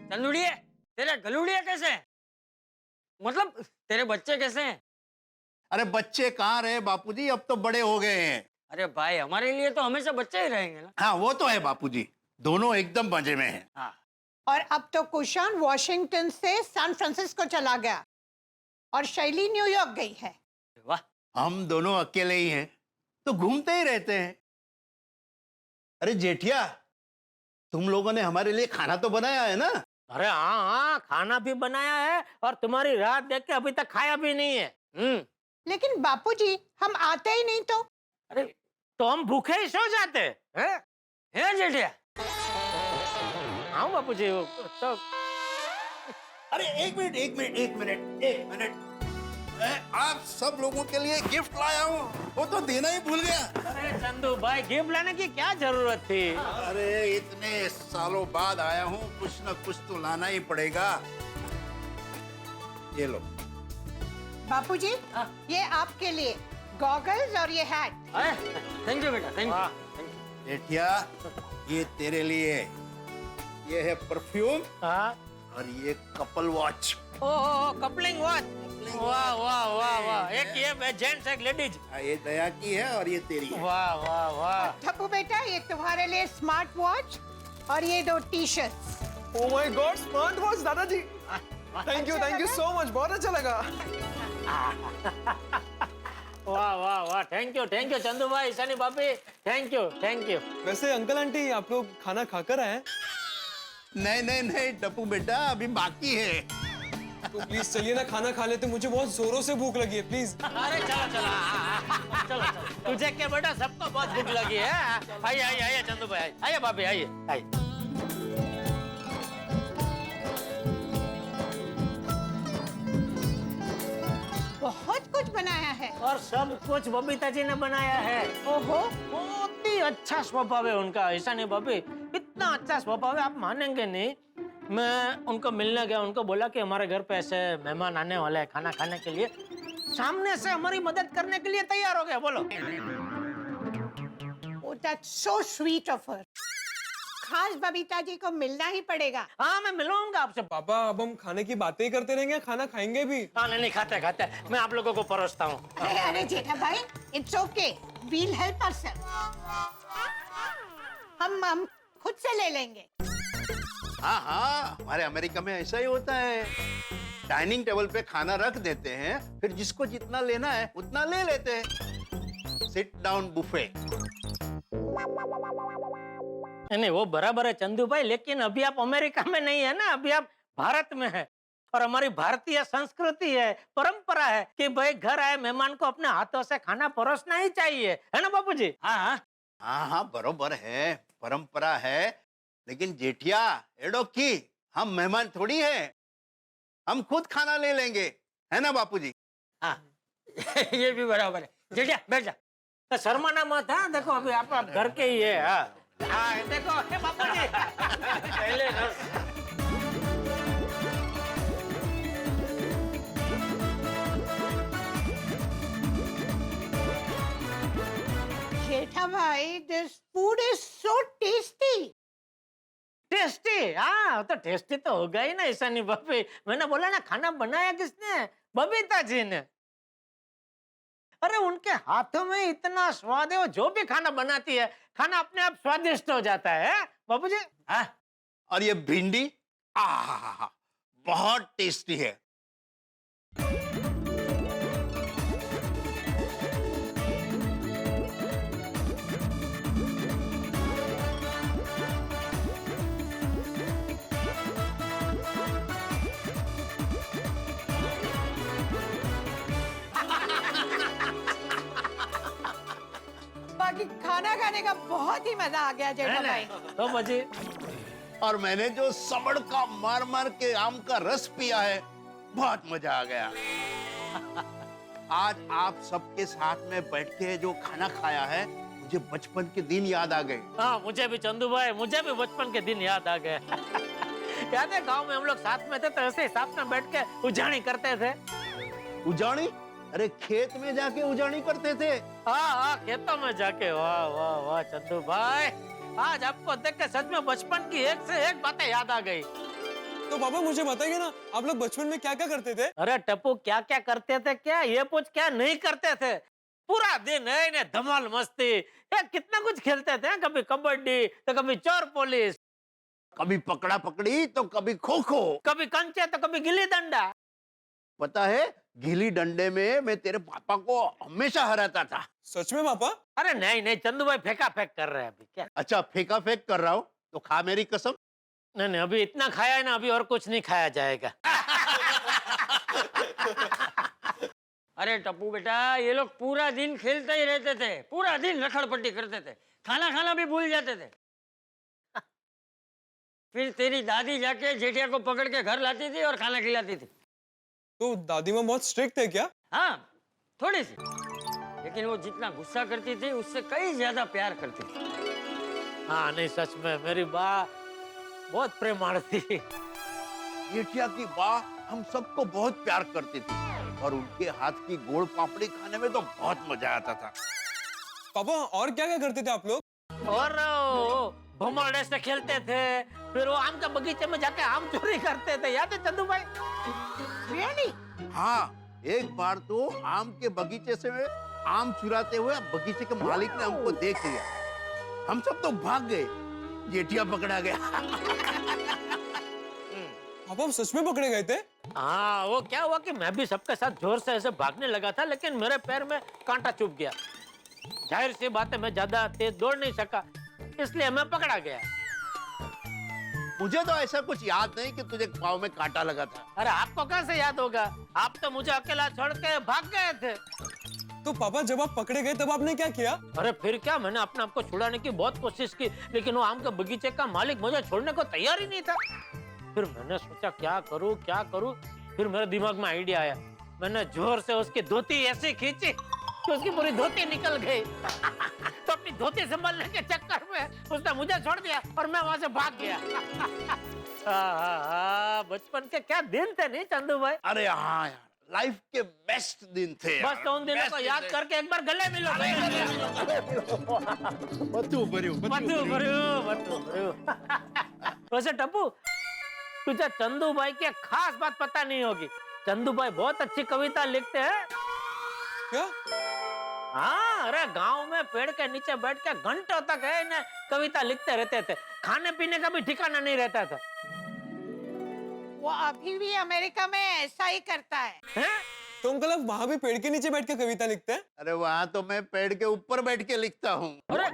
चंदुड़िए, तेरे गलुड़िए कैसे? मतलब तेरे बच्चे कैसे हैं? अरे बच्चे कहाँ रहे बापूजी, अब तो बड़े हो गए हैं। अरे भाई, हमारे लिए तो हमेशा बच्चे ही रहेंगे ना। हाँ वो तो है बापूजी, दोनों एकदम मजे में हैं। हाँ। और अब तो कुशान वॉशिंगटन से सैन फ्रांसिस्को चला गया और शैली न्यूयॉर्क गई है। वाह। हम दोनों अकेले ही हैं तो घूमते ही रहते हैं। अरे जेठिया, तुम लोगों ने हमारे लिए खाना तो बनाया है ना? अरे हाँ, खाना भी बनाया है और तुम्हारी राह देख के अभी तक खाया भी नहीं है। लेकिन बापूजी, हम आते ही नहीं तो। अरे तो हम भूखे ही सो जाते हैं? है जेठिया? हाँ बापूजी, तो अरे एक मिनट, आप सब लोगों के लिए गिफ्ट लाया हूँ, वो तो देना ही भूल गया। अरे चंदू भाई, गिफ्ट लाने की क्या जरूरत थी? अरे इतने सालों बाद आया हूँ, कुछ न कुछ तो लाना ही पड़ेगा। ये लो। बापूजी, ये आपके लिए गॉगल्स और ये हैट। थैंक यू बेटा, थैंक यू। जेठिया, ये तेरे लिए, ये है परफ्यूम और ये कपल वॉच। ओह, कपलिंग वॉच। वाह वाह वाह वाह, एक ये जेंट्स एक लेडीज। ये दया की है और ये तेरी है। वाह वाह वाह। टप्पू बेटा, ये तुम्हारे लिए स्मार्ट वॉच और ये 2 T shirts. Oh my god, smart watch दादाजी। थैंक यू सो मच, बहुत अच्छा लगा। वाह वाह वाह, थैंक यू चंदू भाई, ईशानी भाभी, थैंक यू। वैसे अंकल आंटी, आप लोग खाना खाकर आए? नहीं टप्पू बेटा, अभी बाकी है। तो प्लीज चलिए ना, खाना खा लेते, मुझे बहुत जोरों से भूख लगी है, प्लीज। अरे चलो, तुझे क्या बेटा, सबको बहुत भूख लगी है। आइए चंदू भाई, आइए भाभी, आइए। बहुत कुछ बनाया है। और सब कुछ बबीता जी ने बनाया है। ओहो, बहुत ही अच्छा स्वभाव है उनका, ईशानी भाभी, इतना अच्छा स्वभाव है आप मानेंगे नहीं। मैं उनको मिलने गया, उनको बोला कि हमारे घर पे ऐसे मेहमान आने वाले हैं खाना खाने के लिए, सामने से हमारी मदद करने के लिए तैयार हो गया। बोलो। Oh, that's so sweet of her. खास बबीता जी को मिलना ही पड़ेगा। हाँ, मैं मिलूंगा आपसे। पापा, अब हम खाने की बातें ही करते रहेंगे, खाना खाएंगे भी? हाँ, नहीं खाते, मैं आप लोगों को परोसता हूँ। अरे जेठा भाई, it's okay. We'll help ourselves. हम खुद से ले लेंगे। हाँ, हमारे अमेरिका में ऐसा ही होता है। डाइनिंग टेबल पे खाना रख देते हैं, फिर जिसको जितना लेना है उतना ले लेते हैं। Sit down buffet. नहीं, वो बराबर है चंदू भाई, लेकिन अभी आप अमेरिका में नहीं है ना, अभी आप भारत में है। और हमारी भारतीय संस्कृति है, परंपरा है कि भाई घर आए मेहमान को अपने हाथों से खाना परोसना ही चाहिए, है ना बापूजी? हाँ, बरोबर है, परंपरा है। लेकिन जेठिया, एडोकी, हम मेहमान थोड़ी हैं, हम खुद खाना ले लेंगे, है ना बापूजी? हाँ। ये भी बराबर है। जेठिया बैठ जा। तो शर्माना मत, हाँ देखो अभी आप घर के ही है। हाँ देखो हे बापू जी पहले रस। जेठा भाई, this food is so tasty. Tasty, हाँ तो टेस्टी तो होगा ही ना ईशानी भाभी। मैंने बोला ना खाना बनाया किसने? बबीता जी ने। अरे उनके हाथों में इतना स्वाद है, वो जो भी खाना बनाती है खाना अपने आप स्वादिष्ट हो जाता है बाबू जी। हाँ और ये भिंडी आहा बहुत टेस्टी है। बाकी खाना खाने का बहुत ही मजा आ गया जेठा भाई। तो मजी। और मैंने जो सबड़ का मार मार के आम का रस पिया है, बहुत मजा आ गया। आज आप सबके साथ में बैठ के जो खाना खाया है, मुझे बचपन के दिन याद आ गए। हाँ मुझे भी चंदू भाई, मुझे भी बचपन के दिन याद आ गए। याद है गांव में हम लोग साथ में थे तो ऐसे साथ में बैठ के उजाणी करते थे। उजाणी? अरे खेत में जाके उजाणी करते थे। हाँ खेतों में जाके। वाह वाह वाह चंदू भाई, आज आपको देख के सच में बचपन की एक से एक बातें याद आ गई। तो पापा मुझे बताइए ना, आप लोग बचपन में क्या क्या करते थे? अरे टप्पू क्या क्या करते थे, क्या ये पूछ, क्या नहीं करते थे? पूरा दिन है इन्हें धमाल मस्ती, कितना कुछ खेलते थे। कभी कबड्डी तो कभी चोर पुलिस, कभी पकड़ा पकड़ी तो कभी खो खो, कभी कंचे तो कभी गिल्ली डंडा। पता है गिल्ली डंडे में मैं तेरे पापा को हमेशा हराता था। सच में पापा? अरे नहीं नहीं चंदू भाई फेंका फेंक कर रहे हैं अभी। क्या? अच्छा फेंका फेंक कर रहा हूँ तो खा मेरी कसम। नहीं नहीं अभी इतना खाया है ना, अभी और कुछ नहीं खाया जाएगा। अरे टप्पू बेटा, ये लोग पूरा दिन खेलते ही रहते थे, पूरा दिन रखड़पट्टी करते थे, खाना खाना भी भूल जाते थे। फिर तेरी दादी जाके जेठिया को पकड़ के घर लाती थी और खाना खिलाती थी। तो दादी माँ बहुत स्ट्रिक्ट है क्या? हाँ थोड़ी सी, लेकिन वो जितना गुस्सा करती थी उससे कई ज्यादा प्यार करती थी। हाँ नहीं सच में मेरी माँ बहुत प्रेमाळ थी। जेठिया की माँ हम सबको बहुत प्यार करती थी और उनके हाथ की गोल पापड़ी खाने में तो बहुत मजा आता था। पापा और क्या क्या करते थे आप लोग? और भमरड़े से खेलते थे, फिर वो आम का बगीचे में जाके आम चोरी करते थे। याद है चंदू भाई? Really? हाँ एक बार तो आम के बगीचे से आम चुराते हुए बगीचे के मालिक ने हमको देख लिया। हम सब तो भाग गए, जेठिया पकड़ा गया। पापा सच में पकड़े गए थे? हाँ वो क्या हुआ कि मैं भी सबके साथ जोर से ऐसे भागने लगा था, लेकिन मेरे पैर में कांटा चुभ गया। जाहिर सी बात है मैं ज्यादा तेज दौड़ नहीं सका, इसलिए मैं पकड़ा गया। मुझे तो ऐसा कुछ याद नहीं कि तुझे पाँव में कांटा लगा था। अरे आपको कहाँ से याद होगा, आप तो मुझे अकेला छोड़ के भाग गए थे। तो पापा जब आप पकड़े गए तब आपने क्या किया? अरे फिर क्या, मैंने अपने आप को छुड़ाने की बहुत कोशिश की, लेकिन वो आम के बगीचे का मालिक मुझे छोड़ने को तैयार ही नहीं था। फिर मैंने सोचा क्या करूं क्या करूं, फिर मेरे दिमाग में आइडिया आया। मैंने जोर से उसकी धोती ऐसे खींची कि उसकी पूरी धोती निकल गई। तो अपनी धोती संभालने के चक्कर में उसने मुझे छोड़ दिया और मैं वहां से भाग गया। बचपन के क्या दिन थे नहीं चंदू भाई? अरे हाँ यार, लाइफ के बेस्ट दिन थे। बस तो उन दिनों को याद करके एक बार गले मिलो। वैसे टप्पू तुझे चंदू भाई की खास बात पता नहीं होगी, चंदू भाई बहुत अच्छी कविता लिखते हैं। क्या? हाँ अरे गांव में पेड़ के नीचे बैठ के घंटों तक है इन्हें कविता लिखते रहते थे, खाने पीने का भी ठिकाना नहीं रहता था। वो अभी भी अमेरिका में ऐसा ही करता है। तो अंकल आप वहाँ भी पेड़ के नीचे बैठ के कविता लिखते हैं? अरे वहाँ तो मैं पेड़ के ऊपर बैठ के लिखता हूँ। अरे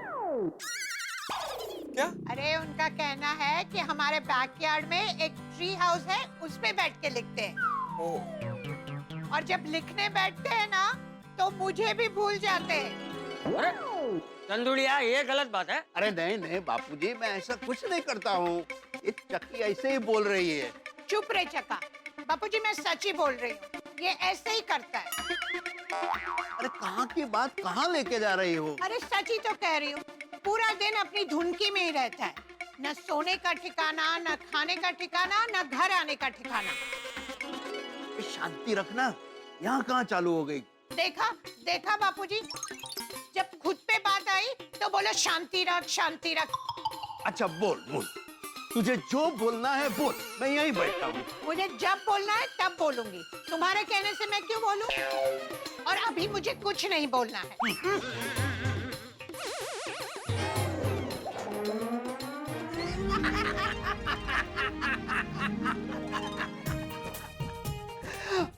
क्या? अरे उनका कहना है कि हमारे बैकयार्ड में एक ट्री हाउस है, उस पे बैठ के लिखते हैं। ओह। और जब लिखने बैठते हैं ना तो मुझे भी भूल जाते हैं। अरे चंदुड़िया ये गलत बात है। अरे नहीं नहीं बापूजी, मैं ऐसा कुछ नहीं करता हूँ, ये चक्की ऐसे ही बोल रही है। चुप रहे चका, बापूजी मैं सच ही बोल रही हूँ। ये ऐसे ही करता है। अरे कहाँ की बात कहाँ लेके जा रही हो? अरे सच ही तो कह रही हूँ, पूरा दिन अपनी धुनकी में ही रहता है। न सोने का ठिकाना, न खाने का ठिकाना, न घर आने का ठिकाना। शांति रखना, यहाँ कहाँ चालू हो गई? देखा देखा बापूजी, जब खुद पे बात आई तो बोलो शांति रख, शांति रख। अच्छा बोल बोल, तुझे जो बोलना है बोल, मैं यहीं बैठा हूँ। मुझे जब बोलना है तब बोलूंगी, तुम्हारे कहने से मैं क्यों बोलूं? और अभी मुझे कुछ नहीं बोलना है।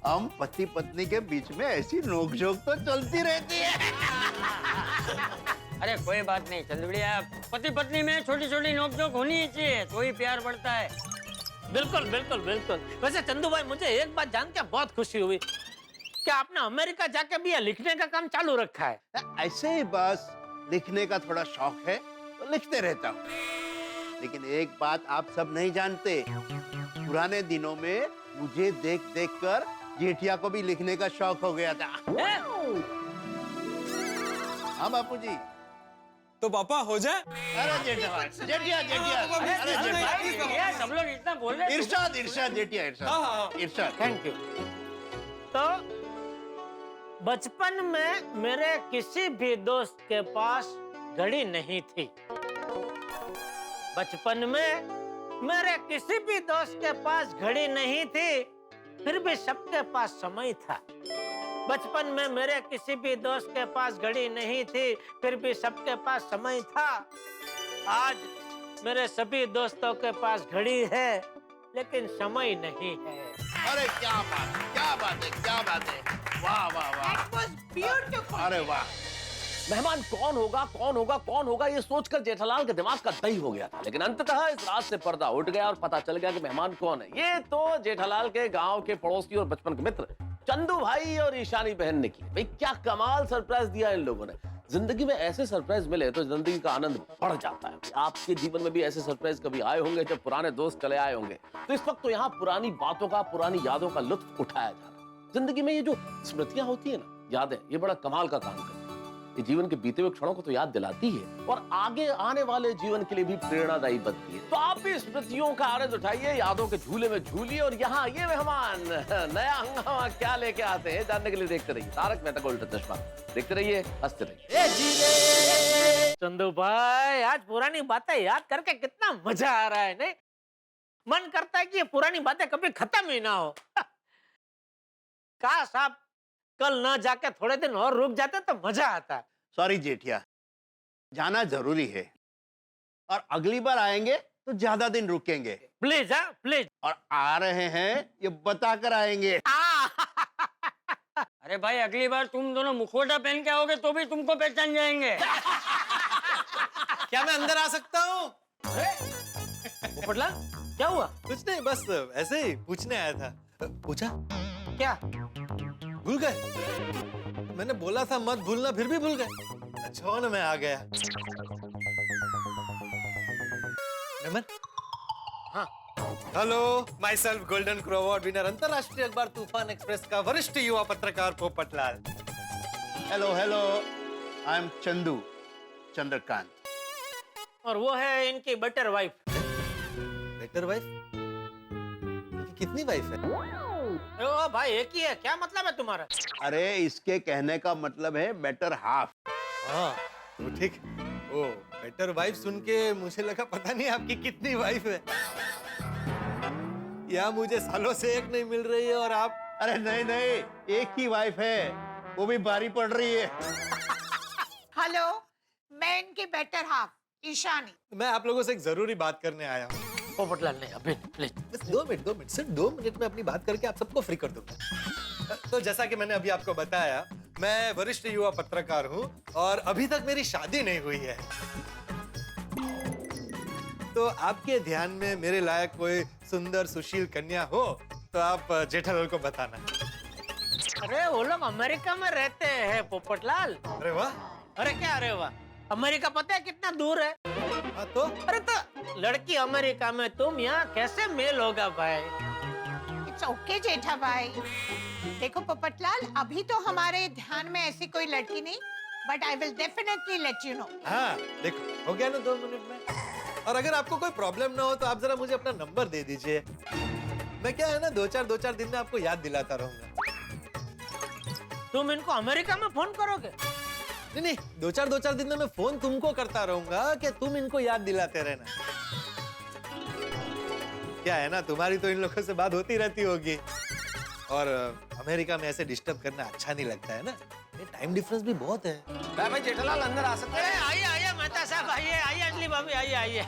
हम पति पत्नी के बीच में ऐसी नोकझोंक तो चलती रहती है। अरे कोई बात नहीं चंदुड़िया, पति पत्नी में छोटी छोटी नोकझोंक होनी ही चाहिए, तो ही प्यार बढ़ता है। बिल्कुल बिल्कुल बिल्कुल। वैसे चंदू भाई, मुझे एक बात जान के बहुत खुशी हुई कि आपने अमेरिका जाके भी ये लिखने का काम चालू रखा है। ऐसे ही बस लिखने का थोड़ा शौक है तो लिखते रहता हूँ। लेकिन एक बात आप सब नहीं जानते, पुराने दिनों में मुझे देख देख कर जेठिया को भी लिखने का शौक हो गया था। हाँ बापूजी। तो पापा हो जाए। अरे जेठिया जेठिया जेठिया, अरे जेठिया, ये सब लोग इतना बोल रहे हैं। इरशाद इरशाद जेठिया इरशाद इरशाद। Thank you. तो बचपन में मेरे किसी भी दोस्त के पास घड़ी नहीं थी। बचपन में मेरे किसी भी दोस्त के पास घड़ी नहीं थी, फिर भी सबके पास समय था। बचपन में मेरे किसी भी दोस्त के पास घड़ी नहीं थी, फिर भी सबके पास समय था। आज मेरे सभी दोस्तों के पास घड़ी है, लेकिन समय नहीं है। अरे क्या बात है, क्या बात है, क्या बात है, वाह वाह वाह। That was beautiful. अरे वाह। मेहमान कौन होगा कौन होगा कौन होगा, ये सोचकर जेठालाल के दिमाग का दही हो गया था। लेकिन अंततः इस रात से पर्दा उठ गया और पता चल गया कि मेहमान कौन है। ये तो जेठालाल के गांव के पड़ोसी और बचपन के मित्र चंदू भाई और ईशानी बहन ने की। भाई क्या कमाल सरप्राइज दिया इन लोगों ने। जिंदगी में ऐसे सरप्राइज मिले तो जिंदगी का आनंद बढ़ जाता है। आपके जीवन में भी ऐसे सरप्राइज कभी आए होंगे जब पुराने दोस्त चले आए होंगे। तो इस वक्त तो यहाँ पुरानी बातों का, पुरानी यादों का लुत्फ उठाया जा रहा है। जिंदगी में ये जो स्मृतियां होती है ना, यादें, ये बड़ा कमाल का काम करती है। ये जीवन के बीते हुए क्षणों को तो याद दिलाती है और आगे आने वाले जीवन के लिए भी प्रेरणादायी बनती है। तो आप भी स्मृतियों का आनंद उठाइए, यादों के झूले में झूलिए। और यहाँ ये मेहमान नया हंगामा क्या लेके आते हैं जानने के लिए देखते रहिए तारक मेहता का उल्टा चश्मा। देखते रहिए, हंसते रहिए। चंदू भाई, आज पुरानी बातें याद करके कितना मजा आ रहा है, नहीं? मन करता है कि ये पुरानी बातें कभी खत्म ही ना हो। काश आप कल ना जाके थोड़े दिन और रुक जाते तो मजा आता। सॉरी जेठिया, जाना जरूरी है और अगली बार आएंगे तो ज्यादा दिन रुकेंगे। प्लीज, हाँ प्लीज। और आ रहे हैं ये बता कर आएंगे। अरे भाई, अगली बार तुम दोनों मुखौटा पहन के आओगे तो भी तुमको पहचान जाएंगे। क्या मैं अंदर आ सकता हूँ? पोपटलाल, क्या हुआ? कुछ नहीं, बस ऐसे ही पूछने आया था। पूछा? क्या? भूल गए? मैंने बोला था मत भूलना, फिर भी भूल गए। अच्छा ना, मैं आ गया। नमन। हाँ। Hello, my self golden crow award winner, अंतरराष्ट्रीय अखबार तूफान एक्सप्रेस का वरिष्ठ युवा पत्रकार Popatlal. Hello hello, I am Chandu Chandrakant. और वो है इनकी बेटर वाइफ। Better wife? कितनी वाइफ है? ओ भाई, एक ही है, क्या मतलब है तुम्हारा? अरे इसके कहने का मतलब है बेटर हाफ। हाँ तो ठीक। ओ, बेटर वाइफ सुन के मुझे लगा पता नहीं आपकी कितनी वाइफ है, या मुझे सालों से एक नहीं मिल रही है और आप। अरे नहीं नहीं, एक ही वाइफ है, वो भी बारी पड़ रही है। हेलो, मैं इनकी बेटर हाफ ईशानी। मैं आप लोगों से एक जरूरी बात करने आया हूँ। पोपटलाल नहीं, अभी प्लीज। बस 2 मिनट, सिर्फ 2 मिनट में अपनी बात करके आप सबको फ्री कर दूंगा। तो जैसा कि मैंने अभी आपको बताया, मैं वरिष्ठ युवा पत्रकार हूँ और अभी तक मेरी शादी नहीं हुई है। तो आपके ध्यान में मेरे लायक कोई सुंदर सुशील कन्या हो तो आप जेठालाल को बताना। अरे वो लोग अमेरिका में रहते हैं पोपटलाल। अरे वाह। अरे क्या अरे वाह, अमेरिका पता है कितना दूर है? हाँ तो? अरे तो लड़की अमेरिका में, तुम यहाँ कैसे मेल होगा भाई? इट्स ओके जेठा भाई, देखो पोपटलाल, अभी तो हमारे ध्यान में ऐसी कोई लड़की नहीं, but I will definitely let you know. हाँ देखो, हो गया ना 2 मिनट में। और अगर आपको कोई प्रॉब्लम ना हो तो आप जरा मुझे अपना नंबर दे दीजिए। मैं क्या है ना 2-4 दिन में आपको याद दिलाता रहूंगा। तुम इनको अमेरिका में फोन करोगे? नहीं, 2-4 दिन में मैं फोन तुमको करता रहूंगा कि तुम इनको याद दिलाते रहना। क्या है ना, तुम्हारी तो इन लोगों से बात होती रहती होगी, और अमेरिका में ऐसे डिस्टर्ब करना अच्छा नहीं लगता है ना। टाइम डिफरेंस भी बहुत है। भाई जेठालाल अंदर आ सकते हैं? आइए आइए मेहता साहब, आइए आइए अंजलि भाभी, आइए आइए।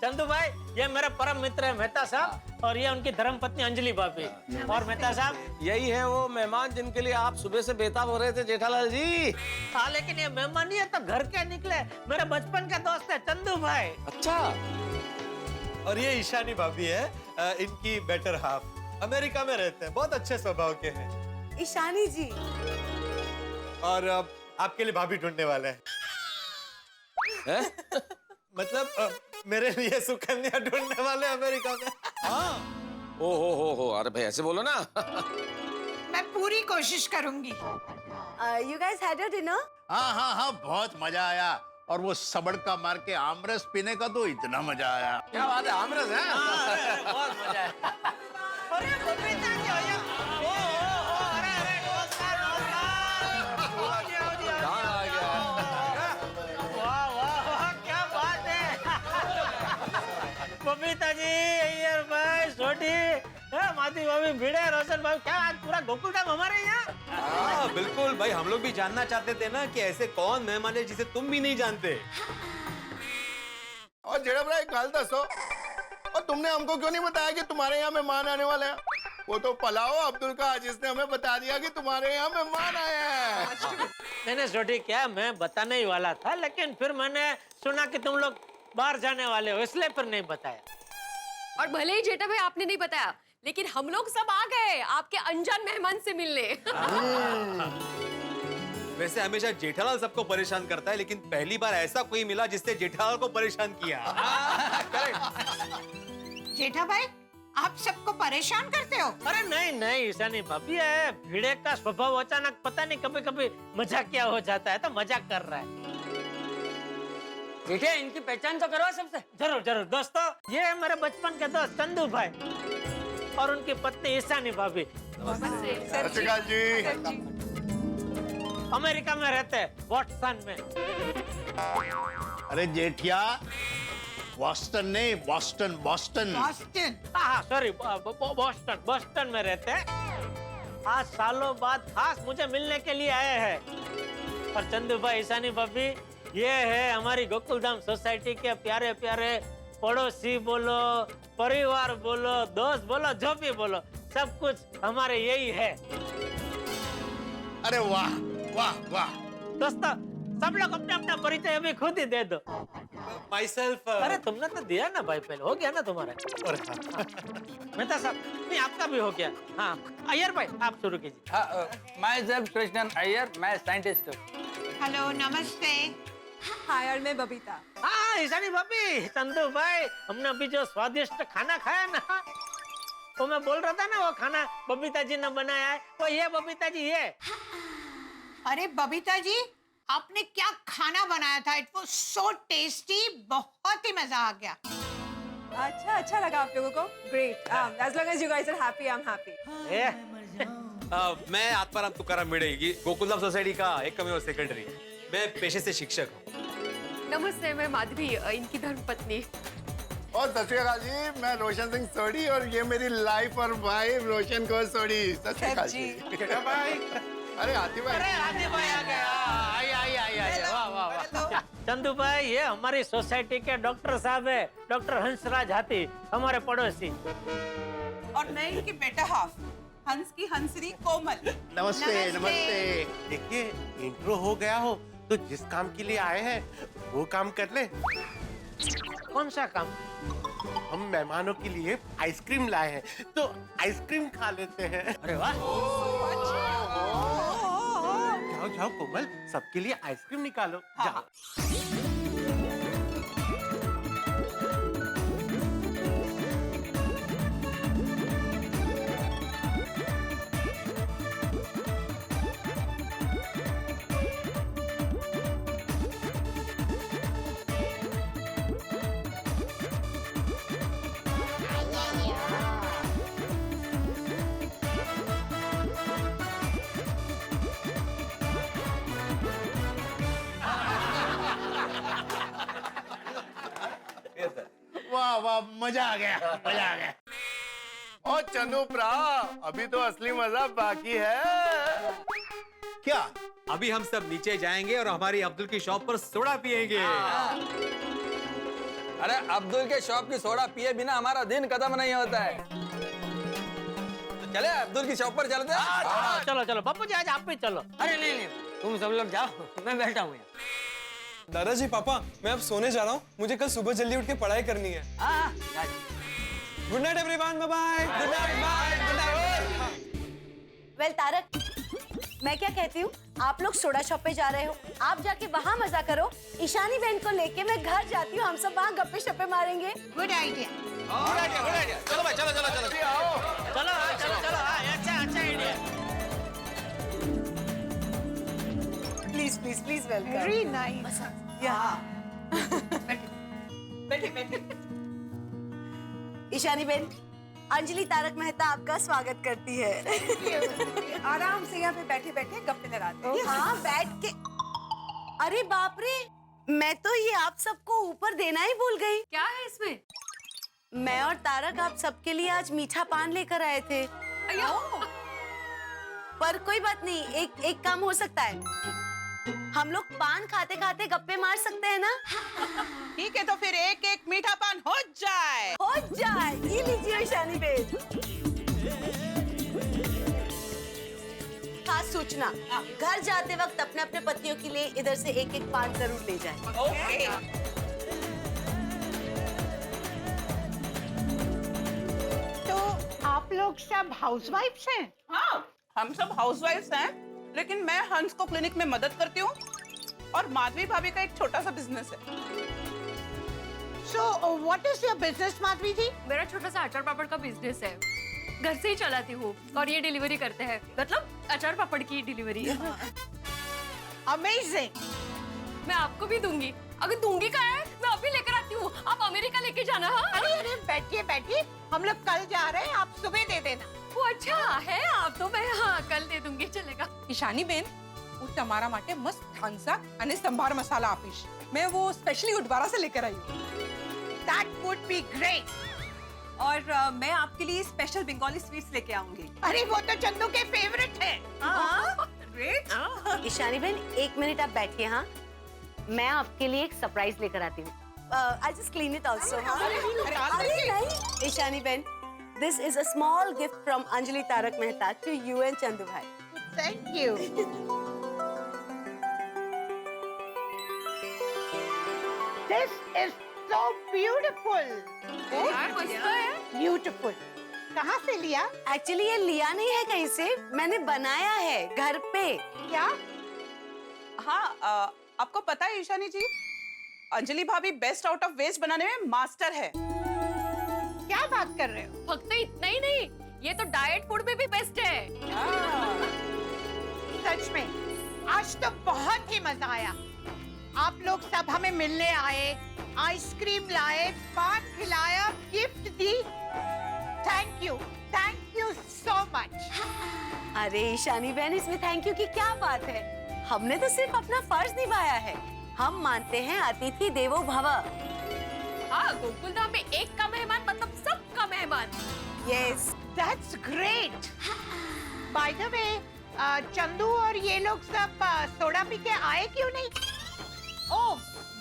चंदू भाई, ये मेरा परम मित्र है मेहता साहब, और ये उनकी धर्मपत्नी अंजलि भाभी। और मेहता साहब, यही है वो मेहमान जिनके लिए आप सुबह से बेताब हो रहे थे जेठालाल जी। हाँ लेकिन ये मेहमान नहीं है तो घर के निकले, मेरे बचपन का दोस्त है चंदू भाई। अच्छा, और ये ईशानी भाभी है, इनकी बेटर हाफ, अमेरिका में रहते हैं, बहुत अच्छे स्वभाव के हैं। ईशानी जी, और आपके लिए भाभी ढूंढने वाले हैं। है? मतलब मेरे लिए सुकन्या ढूंढने वाले अमेरिका में। हाँ। ओ हो, अरे भाई ऐसे बोलो ना। मैं पूरी कोशिश करूंगी। you guys had your dinner? हाँ, बहुत मजा आया। और वो सबड़ का मार के आमरस पीने का तो इतना मजा आया। क्या बात है, आमरस है? बहुत मजा है। अरे बबीता जी, आइए। ओ, अरे नमस्कार। कहाँ आ गया? वाह, क्या बात है। बबीता जी, अय्यर भाई, छोटी, माती भाभी, भिड़े, रोशन भाई, क्या आज पूरा गोकुलधाम हमारे यहाँ? हाँ बिल्कुल भाई, हम लोग भी जानना चाहते थे ना कि ऐसे कौन मेहमान है जिसे तुम भी नहीं जानते। और जेड़ा भाई कल दसो, और तुमने हमको क्यों नहीं बताया कि तुम्हारे यहाँ मेहमान आने वाले हैं? वो तो पलाओ अब्दुल का, जिसने हमें बता दिया कि तुम्हारे यहाँ मेहमान आए हैं। मैंने छोटी, क्या मैं बताने ही वाला था, लेकिन फिर मैंने सुना कि तुम लोग बाहर जाने वाले हो, इसलिए फिर नहीं बताया। और भले ही जेठा भाई आपने नहीं बताया, लेकिन हम लोग सब आ गए आपके अनजान मेहमान से मिलने। वैसे हमेशा जेठालाल सबको परेशान करता है, लेकिन पहली बार ऐसा कोई मिला जिसने जेठालाल को परेशान किया। जेठा भाई, आप सबको परेशान करते हो? अरे नहीं ईशानी भाभी, है भिड़े का स्वभाव अचानक पता नहीं कभी कभी मजाक क्या हो जाता है, तो मजाक कर रहा है। जेठे, इनकी पहचान तो करवा सबसे। जरूर दोस्तों, ये है मेरे बचपन के दोस्त चंदू भाई और उनकी पत्नी ईशानी भाभी। सत श्री अकाल जी। अमेरिका में रहते हैं, वॉटसन में। अरे जेठिया, बॉस्टन नहीं, बॉस्टन। बॉस्टन। हाँ सॉरी, बॉस्टन में रहते हैं। आज सालों बाद खास मुझे मिलने के लिए आए हैं। और चंदू भाई, ईशानी भाभी, ये है हमारी गोकुलधाम सोसाइटी के प्यारे प्यारे पड़ोसी बोलो, परिवार बोलो, दोस्त बोलो, जो भी बोलो, सब कुछ हमारे यही है। अरे वाह वाह वाह। दोस्तों, सब लोग अपने अपना परिचय अभी खुद ही दे दो। Myself, अरे तुमने तो दिया ना भाई, पहले हो गया ना तुम्हारा। मेहता साहब, नहीं आपका भी हो गया। हाँ अय्यर भाई, आप शुरू कीजिए। मैं सेल्फ कृष्णन अय्यर, मैं साइंटिस्ट हूँ। हेलो, नमस्ते। हाय, और मैं बबीता। हाँ ईशानी भाभी, चंदू भाई, हमने अभी जो स्वादिष्ट खाना खाया ना, तो मैं बोल रहा था ना, वो खाना बबीता जी ने बनाया है, वो ये बबीता जी ये। अरे बबीता जी, आपने क्या खाना बनाया था? इट वाज सो टेस्टी, बहुत ही मजा आ गया। अच्छा लगा आप लोगों को? Great. as long as you guys are happy, I'm happy. मैं आत्माराम तुकाराम भिड़े, गोकुलधाम सोसाइटी का एकमेव सेक्रेटरी। मैं पेशे से शिक्षक हूँ। नमस्ते, मैं माधवी, इनकी धर्मपत्नी। और सत श्री अकाल जी, मैं रोशन सिंह सोडी, और ये मेरी लाइफ और वाइफ रोशन कौर सोडी। सत श्री अकाल जी। अरे हाथी भाई। अरे हाथी भाई आ गया। आइए, वाह। चंदू भाई, ये हमारी सोसाइटी के डॉक्टर साहब है, डॉक्टर हंसराज हाथी, हमारे पड़ोसी। और मैं इनकी बेटा हाफ, हंस की हंसरी कोमल। नमस्ते नमस्ते। देखिए, इंट्रो हो गया हो तो जिस काम के लिए आए हैं वो काम कर ले। कौन सा काम? हम मेहमानों के लिए आइसक्रीम लाए हैं, तो आइसक्रीम खा लेते हैं। अरे वाह। जाओ कोमल, सबके लिए आइसक्रीम निकालो। जाओ। वाह वाह, मजा आ गया, मजा आ गया। ओ चंदू प्रा, अभी तो असली मजा बाकी है। क्या? अभी हम सब नीचे जाएंगे और हमारी अब्दुल की शॉप पर सोडा पिएंगे। अरे अब्दुल के शॉप की सोडा पिए बिना हमारा दिन खत्म नहीं होता है। तो चले अब्दुल की शॉप पर चलते हैं। चलो चलो बापू जी, आज आप भी चलो। अरे नहीं नहीं, तुम सब लोग जाओ, मैं बैठा हूँ यहाँ। दादाजी पापा, मैं अब सोने जा रहा हूँ, मुझे कल सुबह जल्दी उठ के पढ़ाई करनी है। Good night everyone, bye bye. Good night, bye, good night. Well Tarak, मैं क्या कहती हूँ, आप लोग सोडा शॉप पे जा रहे हो, आप जाके वहाँ मजा करो। ईशानी बहन को लेके मैं घर जाती हूँ, हम सब वहाँ गप्पे शप्पे मारेंगे। Good idea. Good idea, good idea. चलो भाई, चलो चलो चलो। चलो चलो चलो, अच्छा अच्छा idea. Please please please welcome. Very nice. बैठिए बैठिए। ईशानी बहन, अंजलि तारक मेहता आपका स्वागत करती है। आराम से यहाँ पे बैठे बैठे गप्पे लड़ाते हैं। हाँ बैठ के। अरे बाप रे, मैं तो ये आप सबको ऊपर देना ही भूल गई। क्या है इसमें? मैं और तारक आप सबके लिए आज मीठा पान लेकर आए थे। पर कोई बात नहीं, एक काम हो सकता है, हम लोग पान खाते खाते गप्पे मार सकते हैं ना? ठीक है, तो फिर एक एक मीठा पान हो जाए। हो जाए। ये लीजिए ईशानी बहन। खास सूचना, घर जाते वक्त अपने अपने पतियों के लिए इधर से एक एक पान जरूर ले जाएं। ओके। तो आप लोग सब हाउसवाइफ्स हैं? हाँ, हम सब हाउसवाइफ्स हैं, लेकिन मैं हंस को क्लिनिक में मदद करती हूँ और माधवी भाभी का एक छोटा सा बिजनेस है। So what is your business, Madhavi जी? मेरा छोटा सा अचार पापड़ का बिजनेस है, घर से ही चलाती हूँ और ये डिलीवरी करते हैं, मतलब अचार पापड़ की डिलीवरी। Amazing. मैं आपको भी दूंगी, अगर दूंगी का है मैं अभी लेकर आती हूँ, आप अमेरिका लेके जाना। हाँ अरे अरे बैठिए बैठिए, हम लोग कल जा रहे हैं, आप सुबह दे देना। वो अच्छा है, आप तो मैं हाँ कल दे दूंगी, चलेगा। ઈશાની બેન, હું તમારા માટે મસ્ત ખાંસા અને સંભાર મસાલા આપીશ। मैं वो स्पेशली उडवारा से लेकर आई हूँ। That would be great. और मैं आपके लिए स्पेशल बंगाली स्वीट्स लेके आऊंगी। अरे वो तो चंदू के फेवरेट है। ग्रेट। ईशानी बहन, एक मिनट आप बैठिए। हाँ, मैं आपके लिए एक सरप्राइज लेकर आती हूँ। I just clean it also. अरे नहीं, ईशानी बहन, this is a small gift from Anjali Tarak Mehta to you and Chandu bhai. Thank you. This is so beautiful. यार मस्त है। Beautiful. कहाँ से लिया? Actually ये लिया नहीं है कहीं से, मैंने बनाया है घर पे। क्या? हाँ, आपको पता है ईशानी जी, अंजलि भाभी बेस्ट आउट ऑफ वेस्ट बनाने में मास्टर है। क्या बात कर रहे हो? फक्त इतना ही नहीं, ये तो डाइट फूड में भी बेस्ट है। सच में आज तो बहुत ही मजा आया। आप लोग सब हमें मिलने आए, आइसक्रीम लाए, पान खिलाया, gift the. Thank you so much. अरे ईशानी बहन, इसमें थैंक यू की क्या बात है? हमने तो सिर्फ अपना फर्ज निभाया है। हम मानते हैं अतिथि देवो भव। हाँ, गोकुल धाम में एक का मेहमान मतलब सबका मेहमान। Yes, that's great. By the way, Chandu और ये लोग सब सोडा पी के आए क्यों नहीं? ओह,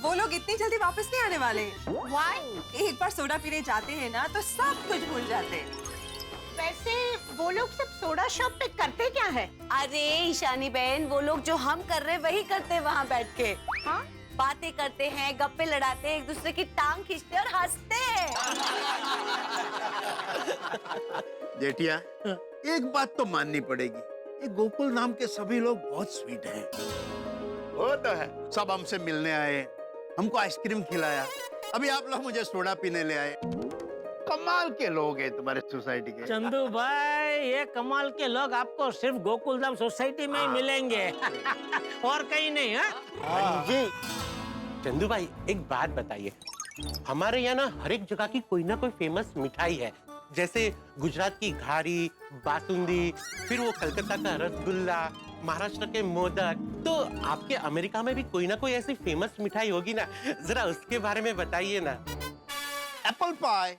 वो लोग इतनी जल्दी वापस नहीं आने वाले। Why? एक बार सोडा पीने जाते हैं ना तो सब कुछ भूल जाते हैं। वैसे वो लोग सब सोडा शॉप पे करते क्या है? अरे ईशानी बहन, वो लोग जो हम कर रहे हैं वही करते हैं वहाँ बैठ के। हाँ? बातें करते हैं, गप्पे लड़ाते हैं, एक दूसरे की टांग खींचते हैं और हंसते हैं। जेठिया, एक बात तो माननी पड़ेगी, ये गोकुल नाम के सभी लोग बहुत स्वीट हैं। वो तो है। सब हमसे मिलने आए, हमको आइसक्रीम खिलाया, अभी आप लोग मुझे सोडा पीने ले आए। कमाल के लोग हैं तुम्हारे सोसाइटी के। चंदू भाई, ये कमाल के लोग आपको सिर्फ गोकुलधाम सोसाइटी में ही मिलेंगे और कहीं नहीं। हाँ जी। चंदू भाई, एक बात बताइए, हमारे यहाँ ना हर एक जगह की कोई ना कोई फेमस मिठाई है, जैसे गुजरात की घारी, बासुंदी, फिर वो कलकत्ता का रसगुल्ला, महाराष्ट्र के मोदक। तो आपके अमेरिका में भी कोई ना कोई ऐसी फेमस मिठाई होगी ना, जरा उसके बारे में बताइए ना। Apple pie.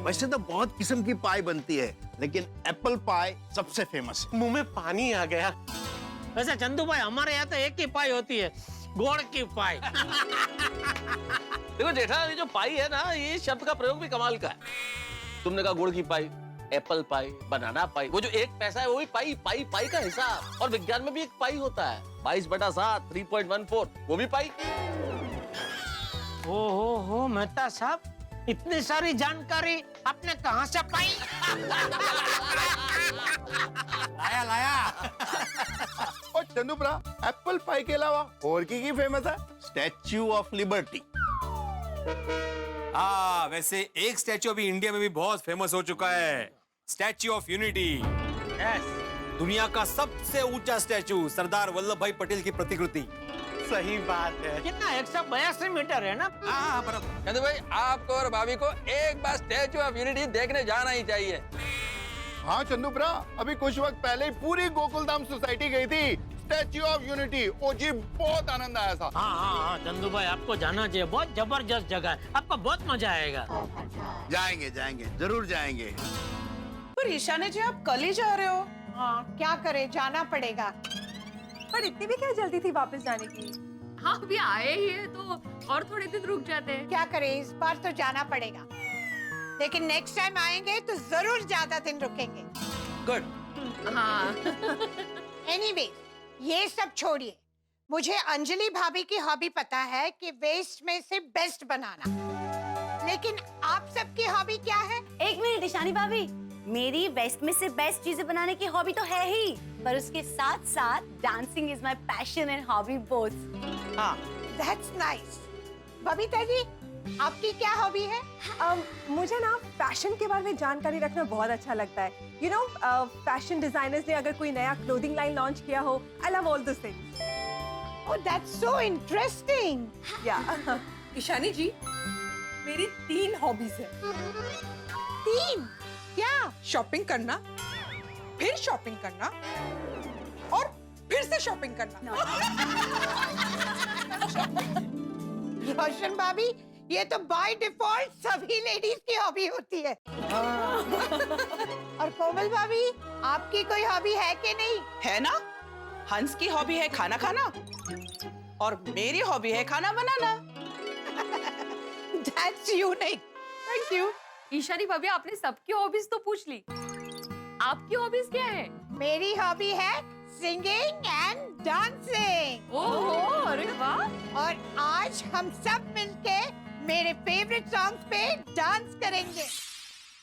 वैसे तो बहुत किस्म की पाई बनती है, लेकिन एप्पल पाई सबसे फेमस है। मुंह में पानी आ गया। वैसे चंदू भाई हमारे यहाँ तो एक ही पाई होती है, गोड़ की पाई। देखो जेठा, ये जो पाई है ना, ये शब्द का प्रयोग भी कमाल का है। तुमने कहा गुड़ की पाई, एप्पल पाई, बनाना पाई, वो जो 1 पैसा है वो भी पाई, पाई पाई का हिसाब। और विज्ञान में भी एक पाई होता है, 22/7 3.14, वो भी पाई। हो मेहता साहब, इतनी सारी जानकारी आपने कहाँ से पाई? लाया। और चंदूपरा, एप्पल पाई के अलावा और की फेमस है? Statue of liberty. हाँ, वैसे एक स्टैच्यू अभी इंडिया में भी बहुत फेमस हो चुका है, स्टैच्यू ऑफ यूनिटी। दुनिया का सबसे ऊंचा स्टैच्यू, सरदार वल्लभ भाई पटेल की प्रतिकृति। सही बात है। कितना 182 मीटर है ना? हाँ बराबर। चंदू भाई, आपको और भाभी को एक बार स्टैच्यू ऑफ यूनिटी देखने जाना ही चाहिए। हाँ चंदूपरा, अभी कुछ वक्त पहले ही पूरी गोकुलधाम सोसाइटी गई थी स्टैच्यू ऑफ यूनिटी। ओ जी, बहुत आनंद आया था। हाँ, चंदू भाई आपको जाना चाहिए, बहुत जबरदस्त जगह है, आपको बहुत मजा आएगा। जाएंगे, जरूर जाएंगे। पर ईशानी जी, आप कल ही जा रहे हो? हाँ, क्या करे, जाना पड़ेगा। पर इतनी भी क्या जल्दी थी वापस जाने की? हाँ, अभी आए ही है तो और थोड़े दिन रुक जाते हैं। क्या करे, इस बार तो जाना पड़ेगा, लेकिन नेक्स्ट टाइम आएंगे तो जरूर ज्यादा दिन रुकेंगे। गुड। हाँ। एनीवे, ये सब छोड़िए, मुझे अंजलि भाभी की हॉबी पता है कि वेस्ट में से बेस्ट बनाना, लेकिन आप सबकी हॉबी क्या है? 1 मिनट ईशानी भाभी, मेरी वेस्ट में से बेस्ट चीजें बनाने की हॉबी तो है ही, पर उसके साथ साथ dancing is my passion and hobby both. हाँ, दैट्स नाइस। बबीता जी, आपकी क्या हॉबी है? मुझे ना फैशन के बारे में जानकारी रखना बहुत अच्छा लगता है। यू नो, फैशन डिजाइनर्स ने अगर कोई नया क्लोथिंग लाइन लॉन्च किया हो, I love all this things. Oh, that's so interesting. या ईशानी जी, मेरी 3 हॉबीज है। 3? क्या? शॉपिंग करना, फिर शॉपिंग करना और फिर से शॉपिंग करना। रोशन भाभी, ये तो बाय डिफॉल्ट सभी लेडीज की हॉबी होती है। और कोमल भाभी, आपकी कोई हॉबी है कि नहीं? है ना, हंस की हॉबी है खाना खाना और मेरी हॉबी है खाना बनाना। That's unique. Thank you. Ishani भाभी, आपने सबकी हॉबीज तो पूछ ली, आपकी हॉबीज क्या है? मेरी हॉबी है सिंगिंग एंड डांसिंग। ओहो, अरे वाह। और आज हम सब मिलके मेरे फेवरेट सॉन्ग्स पे डांस करेंगे।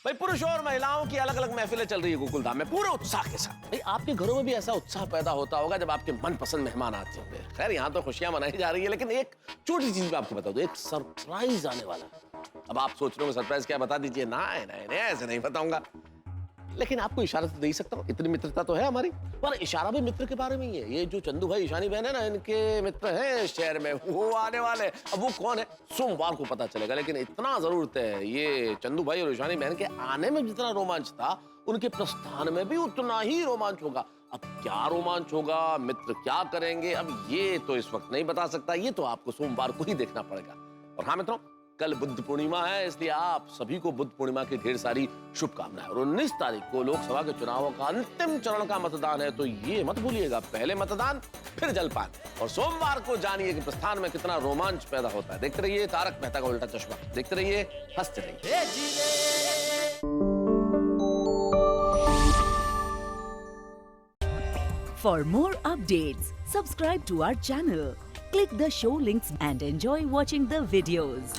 भाई, पुरुष और महिलाओं की अलग अलग महफिलें चल रही है गोकुलधाम में पूरे उत्साह के साथ। भाई, आपके घरों में भी ऐसा उत्साह पैदा होता होगा जब आपके मनपसंद मेहमान आते होंगे। खैर, यहाँ तो खुशियां मनाई जा रही है, लेकिन एक छोटी चीज मैं आपको बता दूं, एक सरप्राइज आने वाला है। अब आप सोच रहे हो सरप्राइज क्या, बता दीजिए। नहीं, ऐसे नहीं बताऊंगा, लेकिन आपको इशारा तो दे ही सकता हूँ, इतनी मित्रता तो है हमारी। पर इशारा भी मित्र के बारे में ही है। ये जो चंदू भाई ईशानी बहन है ना, इनके मित्र हैं शहर में, वो आने वाले। अब वो कौन है, सोमवार को पता चलेगा, लेकिन इतना जरूर तय है, ये चंदू भाई और ईशानी बहन के आने में जितना रोमांच था, उनके प्रस्थान में भी उतना ही रोमांच होगा। अब क्या रोमांच होगा, मित्र क्या करेंगे, अब ये तो इस वक्त नहीं बता सकता, ये तो आपको सोमवार को ही देखना पड़ेगा। और हाँ मित्रों, कल बुद्ध पूर्णिमा है, इसलिए आप सभी को बुद्ध पूर्णिमा की ढेर सारी शुभकामनाएं। और 19 तारीख को लोकसभा के चुनावों का अंतिम चरण का मतदान है, तो ये मत भूलिएगा, पहले मतदान फिर जलपान। और सोमवार को जानिए कि प्रस्थान में कितना रोमांच पैदा होता है। देखते रहिए तारक मेहता का उल्टा चश्मा, देखते रहिए, हंसते रहिए। For more updates, subscribe to our channel, click the show links and enjoy watching the videos.